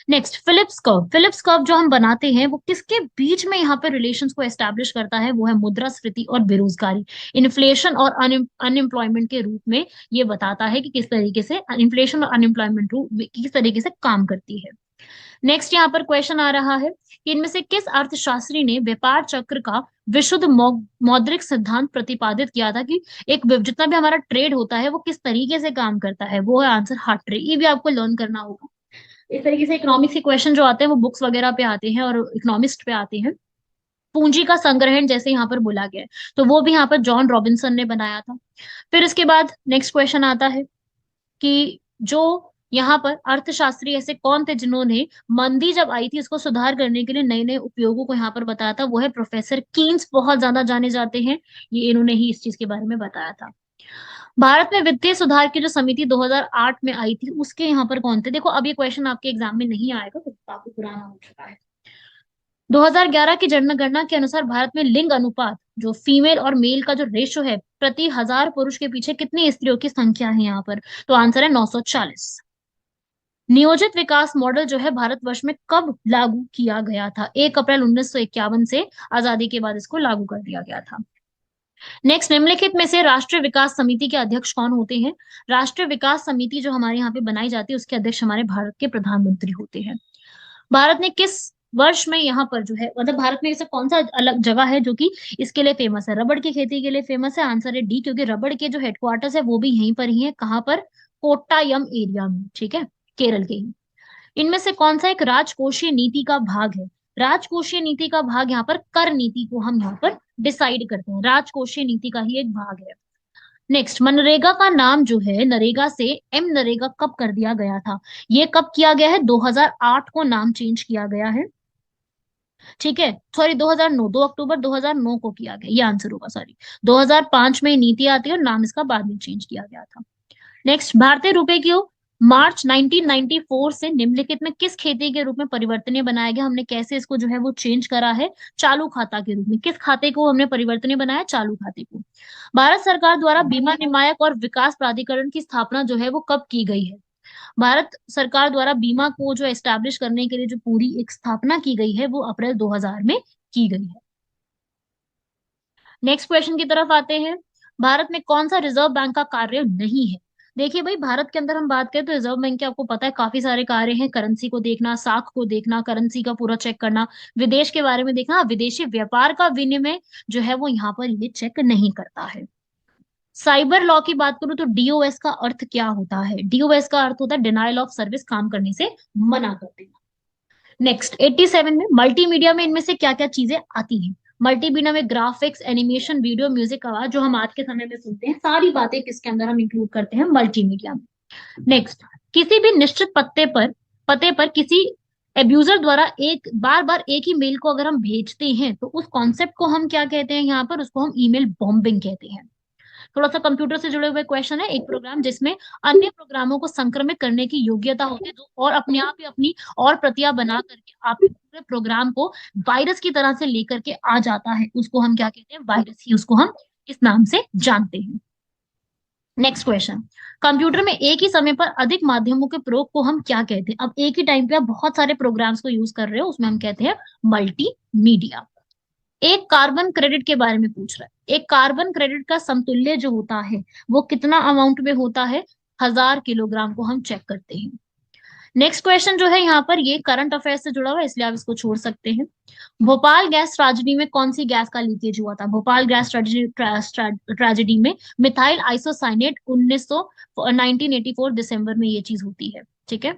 Next, Phillips curve. Phillips curve जो हम बनाते हैं वो किसके बीच में यहाँ पे रिलेशंस को एस्टैब्लिश करता है? वो है मुद्रास्फीति और बेरोजगारी, इन्फ्लेशन और अनएम्प्लॉयमेंट के रूप में ये बताता है कि किस तरीके से इन्फ्लेशन और अनएम्प्लॉयमेंट किस तरीके से काम करती है। नेक्स्ट यहाँ पर क्वेश्चन आ रहा है कि इनमें से किस अर्थशास्त्री ने व्यापार चक्र का विशुद्ध मौद्रिक सिद्धांत प्रतिपादित किया था कि एक जितना भी हमारा ट्रेड होता है वो किस तरीके से काम करता है? वो है आंसर हार्ट्रे। ये भी आपको लर्न करना होगा। इस तरीके से इकोनॉमिक्स के क्वेश्चन जो आते हैं वो बुक्स वगैरह पे आते हैं और इकोनॉमिस्ट पे आते हैं। पूंजी का संग्रहण जैसे यहाँ पर बोला गया है तो वो भी यहाँ पर जॉन रॉबिन्सन ने बनाया था। फिर इसके बाद नेक्स्ट क्वेश्चन आता है कि जो यहाँ पर अर्थशास्त्री ऐसे कौन थे जिन्होंने मंदी जब आई थी उसको सुधार करने के लिए नए नए उपयोगों को यहाँ पर बताया था? वो है प्रोफेसर कीन्स, बहुत ज्यादा जाने जाते हैं, ये इन्होंने ही इस चीज के बारे में बताया था। भारत में वित्तीय सुधार की जो समिति 2008 में आई थी उसके यहाँ पर कौन थे? देखो अब ये क्वेश्चन आपके एग्जाम में नहीं आएगा, तो काफी पुराना हो चुका है। 2011 की जनगणना के अनुसार भारत में लिंग अनुपात, जो फीमेल और मेल का जो रेशो है, प्रति 1000 पुरुष के पीछे कितनी स्त्रियों की संख्या है यहाँ पर? तो आंसर है 940। नियोजित विकास मॉडल जो है भारतवर्ष में कब लागू किया गया था? 1 अप्रैल 1951 से आजादी के बाद इसको लागू कर दिया गया था। नेक्स्ट, निम्नलिखित में से राष्ट्रीय विकास समिति के अध्यक्ष कौन होते हैं? राष्ट्रीय विकास समिति जो हमारे यहाँ पे बनाई जाती है उसके अध्यक्ष हमारे भारत के प्रधानमंत्री होते हैं। भारत ने किस वर्ष में यहाँ पर जो है, मतलब भारत में ऐसा कौन सा अलग जगह है जो कि इसके लिए फेमस है? रबड़ की खेती के लिए फेमस है। आंसर है डी, क्योंकि रबड़ के जो हेडक्वार्टर्स है वो भी यहीं पर ही है। कहाँ पर? कोट्टायम एरिया में। ठीक है, केरल के ही। इनमें से कौन सा एक राजकोषीय नीति का भाग है? राजकोषीय नीति का भाग यहाँ पर कर नीति को हम यहाँ पर डिसाइड करते हैं, राजकोषीय नीति का ही एक भाग है। नेक्स्ट, मनरेगा का नाम जो है नरेगा से एम नरेगा कब कर दिया गया था? ये कब किया गया है? 2008 को नाम चेंज किया गया है। ठीक है, सॉरी 2009, 2 अक्टूबर 2009 को किया गया, ये आंसर होगा। सॉरी 2005 में नीति आती है और नाम इसका बाद में चेंज किया गया था। नेक्स्ट, भारतीय रुपए की मार्च 1994 से निम्नलिखित में किस खेती के रूप में परिवर्तनीय बनाया गया? हमने कैसे इसको जो है वो चेंज करा है? चालू खाता के रूप में। किस खाते को हमने परिवर्तनीय बनाया? चालू खाते को। भारत सरकार द्वारा बीमा नियामक और विकास प्राधिकरण की स्थापना जो है वो कब की गई है? भारत सरकार द्वारा बीमा को जो एस्टैब्लिश करने के लिए जो पूरी एक स्थापना की गई है वो अप्रैल 2000 में की गई है। नेक्स्ट क्वेश्चन की तरफ आते हैं। भारत में कौन सा रिजर्व बैंक का कार्य नहीं है? देखिए भाई, भारत के अंदर हम बात करें तो रिजर्व बैंक के आपको पता है काफी सारे कार्य हैं। करेंसी को देखना, साख को देखना, करेंसी का पूरा चेक करना, विदेश के बारे में देखना, विदेशी व्यापार का विनिमय जो है वो यहाँ पर ये चेक नहीं करता है। साइबर लॉ की बात करूं तो डीओएस का अर्थ क्या होता है? डीओएस का अर्थ होता है डिनायल ऑफ सर्विस, काम करने से मना कर देना। नेक्स्ट 87 में मल्टीमीडिया में इनमें से क्या क्या चीजें आती हैं? मल्टीमीडिया में ग्राफिक्स, एनिमेशन, वीडियो, म्यूजिक, आवाज, जो हम आज के समय में सुनते हैं, सारी बातें किसके अंदर हम इंक्लूड करते हैं? मल्टीमीडिया में। नेक्स्ट, किसी भी निश्चित पते पर किसी एब्यूजर द्वारा एक बार बार एक ही मेल को अगर हम भेजते हैं तो उस कॉन्सेप्ट को हम क्या कहते हैं? यहाँ पर उसको हम ईमेल बॉम्बिंग कहते हैं। थोड़ा सा कंप्यूटर से जुड़े हुए क्वेश्चन है। एक प्रोग्राम जिसमें अन्य प्रोग्रामों को संक्रमित करने की योग्यता होती है, जो और अपने आप ही अपनी और प्रतियां बना करके आपके पूरे प्रोग्राम को वायरस की तरह से लेकर के आ जाता है, उसको हम क्या कहते हैं, वायरस ही उसको हम इस नाम से जानते हैं। नेक्स्ट क्वेश्चन, कंप्यूटर में एक ही समय पर अधिक माध्यमों के प्रयोग को हम क्या कहते हैं? अब एक ही टाइम पे आप बहुत सारे प्रोग्राम्स को यूज कर रहे हो, उसमें हम कहते हैं मल्टीमीडिया। एक कार्बन क्रेडिट के बारे में पूछ रहा है। एक कार्बन क्रेडिट का समतुल्य जो होता है वो कितना अमाउंट में होता है? 1000 किलोग्राम को हम चेक करते हैं। नेक्स्ट क्वेश्चन जो है यहाँ पर ये करंट अफेयर से जुड़ा हुआ है, इसलिए आप इसको छोड़ सकते हैं। भोपाल गैस ट्रेजेडी में कौन सी गैस का लीकेज हुआ था? भोपाल गैस ट्रेजेडी में मिथाइल आइसोसाइनेट 1984 दिसंबर में ये चीज होती है। ठीक है।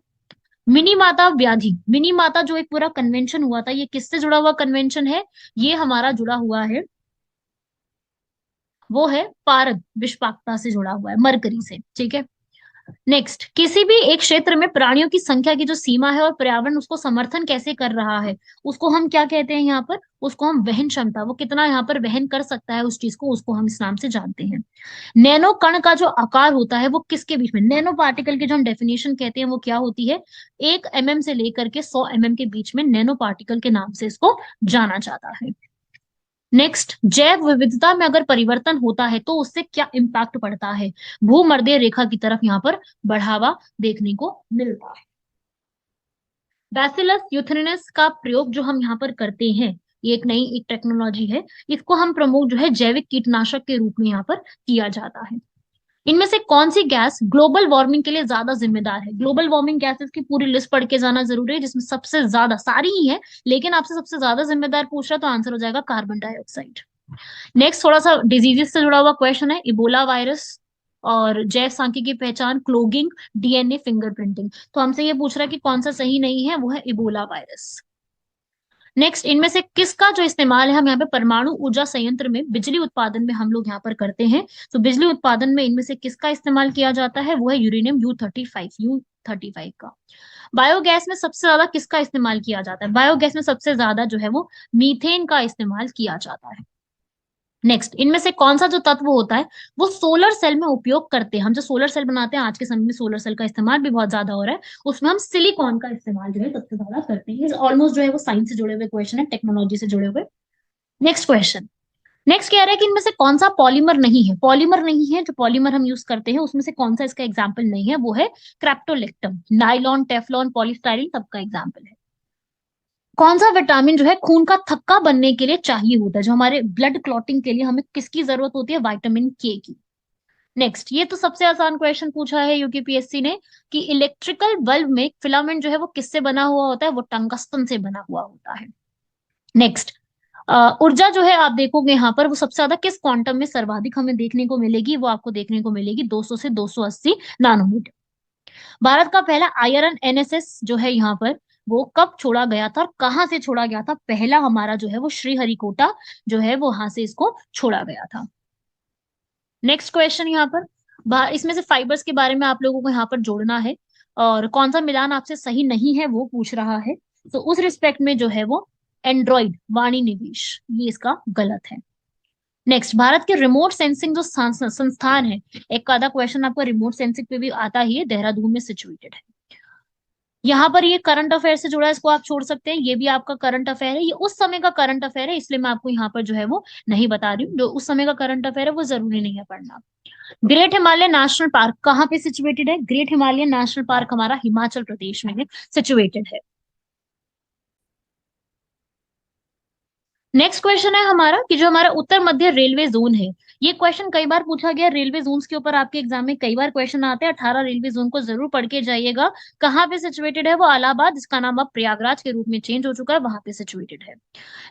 मिनी माता व्याधि, मिनी माता जो एक पूरा कन्वेंशन हुआ था, ये किससे जुड़ा हुआ कन्वेंशन है? ये हमारा जुड़ा हुआ है, वो है पारद विषपाक्ता से जुड़ा हुआ है, मरकरी से। ठीक है। नेक्स्ट, किसी भी एक क्षेत्र में प्राणियों की संख्या की जो सीमा है और पर्यावरण उसको समर्थन कैसे कर रहा है, उसको हम क्या कहते हैं? यहाँ पर उसको हम वहन क्षमता, वो कितना यहाँ पर वहन कर सकता है उस चीज को, उसको हम इस नाम से जानते हैं। नैनो कण का जो आकार होता है वो किसके बीच में, नैनो पार्टिकल की जो हम डेफिनेशन कहते हैं वो क्या होती है? 1 mm से लेकर के 100 mm के बीच में नैनो पार्टिकल के नाम से इसको जाना जाता है। नेक्स्ट, जैव विविधता में अगर परिवर्तन होता है तो उससे क्या इम्पैक्ट पड़ता है? भूमध्य रेखा की तरफ यहाँ पर बढ़ावा देखने को मिलता है। बैसिलस यूथेरिनस का प्रयोग जो हम यहाँ पर करते हैं, ये एक नई एक टेक्नोलॉजी है, इसको हम प्रमुख जो है जैविक कीटनाशक के रूप में यहाँ पर किया जाता है। इनमें से कौन सी गैस ग्लोबल वार्मिंग के लिए ज्यादा जिम्मेदार है? ग्लोबल वार्मिंग गैसेस की पूरी लिस्ट पढ़ के जाना जरूरी है, जिसमें सबसे ज्यादा, सारी ही है लेकिन आपसे सबसे ज्यादा जिम्मेदार पूछ रहा है तो आंसर हो जाएगा कार्बन डाइऑक्साइड। नेक्स्ट, थोड़ा सा डिजीजेस से जुड़ा हुआ क्वेश्चन है, इबोला वायरस और जैव सांख्यिकी पहचान, क्लोगिंग, डीएनए फिंगरप्रिंटिंग। तो हमसे ये पूछ रहा है कि कौन सा सही नहीं है, वो है इबोला वायरस। नेक्स्ट, इनमें से किसका जो इस्तेमाल है हम यहाँ पे परमाणु ऊर्जा संयंत्र में बिजली उत्पादन में हम लोग यहाँ पर करते हैं? तो बिजली उत्पादन में इनमें से किसका इस्तेमाल किया जाता है? वो है यूरेनियम U35 का। बायोगैस में सबसे ज्यादा किसका इस्तेमाल किया जाता है? बायोगैस में सबसे ज्यादा जो है वो मीथेन का इस्तेमाल किया जाता है। नेक्स्ट, इनमें से कौन सा जो तत्व होता है वो सोलर सेल में उपयोग करते हैं? हम जो सोलर सेल बनाते हैं, आज के समय में सोलर सेल का इस्तेमाल भी बहुत ज्यादा हो रहा है, उसमें हम सिलिकॉन का इस्तेमाल जो है सबसे ज्यादा करते हैं। ऑलमोस्ट जो है वो साइंस से जुड़े हुए क्वेश्चन है, टेक्नोलॉजी से जुड़े हुए। नेक्स्ट क्वेश्चन, नेक्स्ट कह रहा है कि इनमें से कौन सा पॉलीमर नहीं है? पॉलीमर नहीं है, जो पॉलीमर हम यूज करते हैं उसमें से कौन सा इसका एग्जाम्पल नहीं है? वो है क्रेप्टोलेक्टम। नाइलॉन, टेफ्लॉन, पॉलीस्टाइरीन सबका एग्जाम्पल है। कौन सा विटामिन जो है खून का थक्का बनने के लिए चाहिए होता है, जो हमारे ब्लड क्लॉटिंग के लिए हमें किसकी जरूरत होती है? विटामिन के की। नेक्स्ट, ये तो सबसे आसान क्वेश्चन पूछा है यूपीएससी ने कि इलेक्ट्रिकल बल्ब में फिलामेंट जो है वो किससे बना हुआ होता है? वो टंगस्टन से बना हुआ होता है। नेक्स्ट, ऊर्जा जो है आप देखोगे यहाँ पर वो सबसे ज्यादा किस क्वांटम में सर्वाधिक हमें देखने को मिलेगी? वो आपको देखने को मिलेगी 200 से 280 नैनोमीटर। भारत का पहला आयरन एनएसएस जो है यहाँ पर वो कब छोड़ा गया था और कहाँ से छोड़ा गया था? पहला हमारा जो है वो श्रीहरिकोटा जो है वो वहां से इसको छोड़ा गया था। नेक्स्ट क्वेश्चन यहाँ पर इसमें से फाइबर्स के बारे में आप लोगों को यहाँ पर जोड़ना है और कौन सा मिलान आपसे सही नहीं है वो पूछ रहा है। तो उस रिस्पेक्ट में जो है वो एंड्रॉइड वाणी निवेश, ये इसका गलत है। नेक्स्ट, भारत के रिमोट सेंसिंग जो संस्थान है, एक आधा क्वेश्चन आपका रिमोट सेंसिंग पे भी आता ही है, देहरादून में सिचुएटेड है। यहाँ पर ये करंट अफेयर से जुड़ा है, इसको आप छोड़ सकते हैं, ये भी आपका करंट अफेयर है, ये उस समय का करंट अफेयर है, इसलिए मैं आपको यहाँ पर जो है वो नहीं बता रही हूँ। जो उस समय का करंट अफेयर है वो जरूरी नहीं है पढ़ना। ग्रेट हिमालय नेशनल पार्क कहाँ पे सिचुएटेड है? ग्रेट हिमालय नेशनल पार्क हमारा हिमाचल प्रदेश में है, सिचुएटेड है। नेक्स्ट क्वेश्चन है हमारा कि जो हमारा उत्तर मध्य रेलवे जोन है, ये क्वेश्चन कई बार पूछा गया, रेलवे जोन्स के ऊपर आपके एग्जाम में कई बार क्वेश्चन आते हैं। 18 रेलवे जोन को जरूर पढ़ के जाइएगा। कहाँ पे सिचुएटेड है? वो इलाहाबाद, जिसका नाम अब प्रयागराज के रूप में चेंज हो चुका है, वहां पे सिचुएटेड है।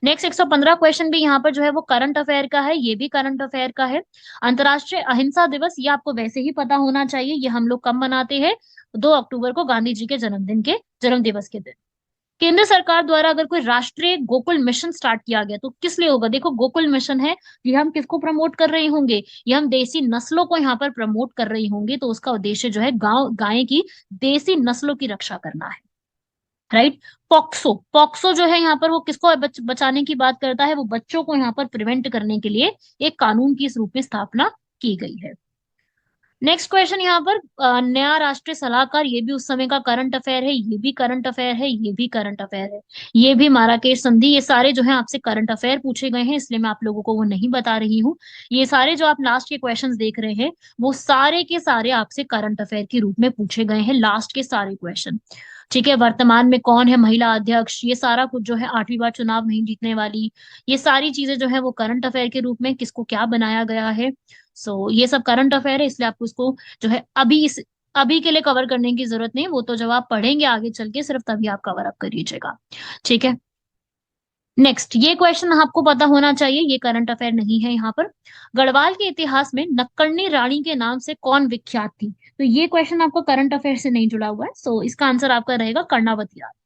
नेक्स्ट, 115 क्वेश्चन भी यहाँ पर जो है वो करंट अफेयर का है, ये भी करंट अफेयर का है। अंतर्राष्ट्रीय अहिंसा दिवस, ये आपको वैसे ही पता होना चाहिए, ये हम लोग कब मनाते हैं? 2 अक्टूबर को, गांधी जी के जन्म दिवस के दिन। केंद्र सरकार द्वारा अगर कोई राष्ट्रीय गोकुल मिशन स्टार्ट किया गया तो किस लिए होगा? देखो, गोकुल मिशन है, ये हम किसको प्रमोट कर रहे होंगे? ये हम देसी नस्लों को यहाँ पर प्रमोट कर रही होंगे, तो उसका उद्देश्य जो है गांव गाय की देसी नस्लों की रक्षा करना है। राइट। पॉक्सो, पॉक्सो जो है यहाँ पर वो किसको बचाने की बात करता है? वो बच्चों को यहाँ पर प्रिवेंट करने के लिए एक कानून की इस रूप में स्थापना की गई है। नेक्स्ट क्वेश्चन यहाँ पर नया राष्ट्रीय सलाहकार, ये भी उस समय का करंट अफेयर है, ये भी करंट अफेयर है, ये भी करंट अफेयर है, ये भी माराकेश संधि, ये सारे जो है आपसे करंट अफेयर पूछे गए हैं, इसलिए मैं आप लोगों को वो नहीं बता रही हूँ। ये सारे जो आप लास्ट के क्वेश्चंस देख रहे हैं वो सारे के सारे आपसे करंट अफेयर के रूप में पूछे गए हैं, लास्ट के सारे क्वेश्चन। ठीक है, वर्तमान में कौन है महिला अध्यक्ष, ये सारा कुछ जो है 8वीं बार चुनाव नहीं जीतने वाली, ये सारी चीजें जो है वो करंट अफेयर के रूप में किसको क्या बनाया गया है। ये सब करंट अफेयर है, इसलिए आपको इसको जो है अभी के लिए कवर करने की जरूरत नहीं, वो तो जब आप पढ़ेंगे आगे चल के सिर्फ तभी आप कवर अप कर लीजिएगा। ठीक है, नेक्स्ट ये क्वेश्चन आपको पता होना चाहिए, ये करंट अफेयर नहीं है यहाँ पर। गढ़वाल के इतिहास में नक्कड़नी रानी के नाम से कौन विख्यात थी? तो ये क्वेश्चन आपको करंट अफेयर से नहीं जुड़ा हुआ है, इसका आंसर आपका रहेगा कर्णावती रानी।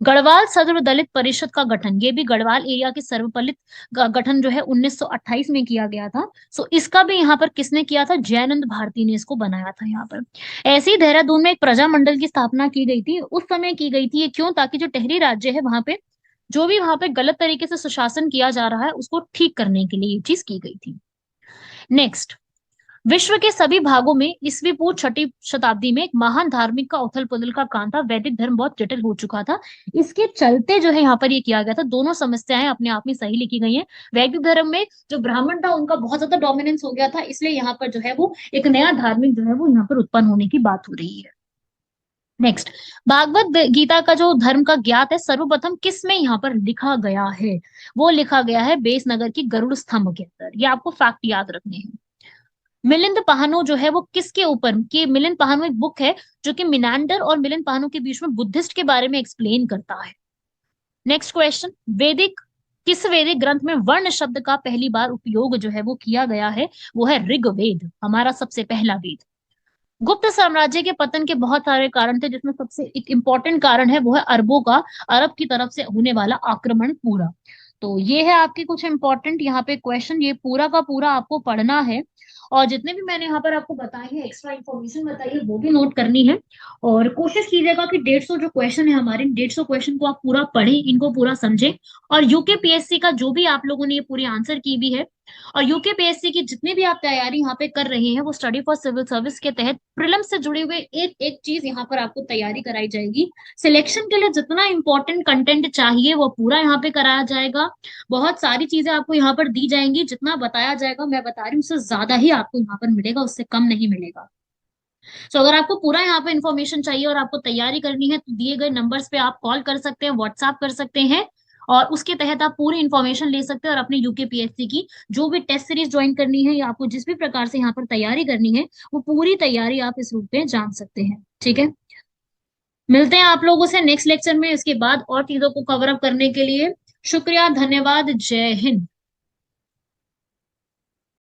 गढ़वाल सर्व दलित परिषद का गठन, ये भी गढ़वाल एरिया के सर्वपल्लित गठन जो है 1928 में किया गया था। इसका भी यहाँ पर किसने किया था? जयानंद भारती ने इसको बनाया था यहाँ पर। ऐसे ही देहरादून में एक प्रजामंडल की स्थापना की गई थी, उस समय की गई थी ये क्यों? ताकि जो टेहरी राज्य है वहां पे जो भी वहां पे गलत तरीके से सुशासन किया जा रहा है उसको ठीक करने के लिए ये चीज की गई थी। नेक्स्ट, विश्व के सभी भागों में ईस्वी पूर्व 6वीं शताब्दी में एक महान धार्मिक का उथल पुथल का काम था, वैदिक धर्म बहुत जटिल हो चुका था, इसके चलते जो है यहाँ पर ये किया गया था। दोनों समस्याएं अपने आप में सही लिखी गई हैं। वैदिक धर्म में जो ब्राह्मण था उनका बहुत ज्यादा डोमिनेंस हो गया था, इसलिए यहाँ पर जो है वो एक नया धार्मिक जो है वो यहाँ पर उत्पन्न होने की बात हो रही है। नेक्स्ट, भागवत गीता का जो धर्म का ज्ञात है सर्वप्रथम किस में यहाँ पर लिखा गया है? वो लिखा गया है बेसनगर की गरुड़ स्तंभ के अंदर, ये आपको फैक्ट याद रखने हैं। मिलिंद पहानो जो है वो किसके ऊपर कि मिलिंद पहानो एक बुक है जो कि मिनांडर और मिलिंद पहानो के बीच में बुद्धिस्ट के बारे में एक्सप्लेन करता है। नेक्स्ट क्वेश्चन, किस वैदिक ग्रंथ में वर्ण शब्द का पहली बार उपयोग जो है वो किया गया है? वो है ऋग्वेद, हमारा सबसे पहला वेद। गुप्त साम्राज्य के पतन के बहुत सारे कारण थे, जिसमें सबसे एक इंपॉर्टेंट कारण है वो है अरबों का अरब की तरफ से होने वाला आक्रमण पूरा। तो ये है आपके कुछ इंपॉर्टेंट यहाँ पे क्वेश्चन, ये पूरा का पूरा आपको पढ़ना है, और जितने भी मैंने यहाँ पर आपको बताए हैं एक्स्ट्रा इन्फॉर्मेशन बताई है वो भी नोट करनी है। और कोशिश कीजिएगा कि 150 जो क्वेश्चन है हमारे, 150 क्वेश्चन को आप पूरा पढ़ें, इनको पूरा समझें। और यूकेपीएससी का जो भी आप लोगों ने ये पूरी आंसर की भी है, और यूकेपीएससी की जितनी भी आप तैयारी यहाँ पे कर रहे हैं, वो स्टडी फॉर सिविल सर्विस के तहत प्रीलिम्स से जुड़े हुए एक एक चीज यहाँ पर आपको तैयारी कराई जाएगी। सिलेक्शन के लिए जितना इंपॉर्टेंट कंटेंट चाहिए वो पूरा यहाँ पे कराया जाएगा। बहुत सारी चीजें आपको यहाँ पर दी जाएंगी, जितना बताया जाएगा मैं बता रही हूँ उससे ज्यादा ही आपको यहाँ पर मिलेगा, उससे कम नहीं मिलेगा। अगर आपको पूरा यहाँ पे इन्फॉर्मेशन चाहिए और आपको तैयारी करनी है तो दिए गए नंबर्स पे आप कॉल कर सकते हैं, व्हाट्सएप कर सकते हैं, और उसके तहत आप पूरी इन्फॉर्मेशन ले सकते हैं और अपने यूकेपीएससी की जो भी टेस्ट सीरीज ज्वाइन करनी है या आपको जिस भी प्रकार से यहाँ पर तैयारी करनी है वो पूरी तैयारी आप इस रूप में जान सकते हैं। ठीक है, मिलते हैं आप लोगों से नेक्स्ट लेक्चर में इसके बाद और चीजों को कवर अप करने के लिए। शुक्रिया, धन्यवाद, जय हिंद।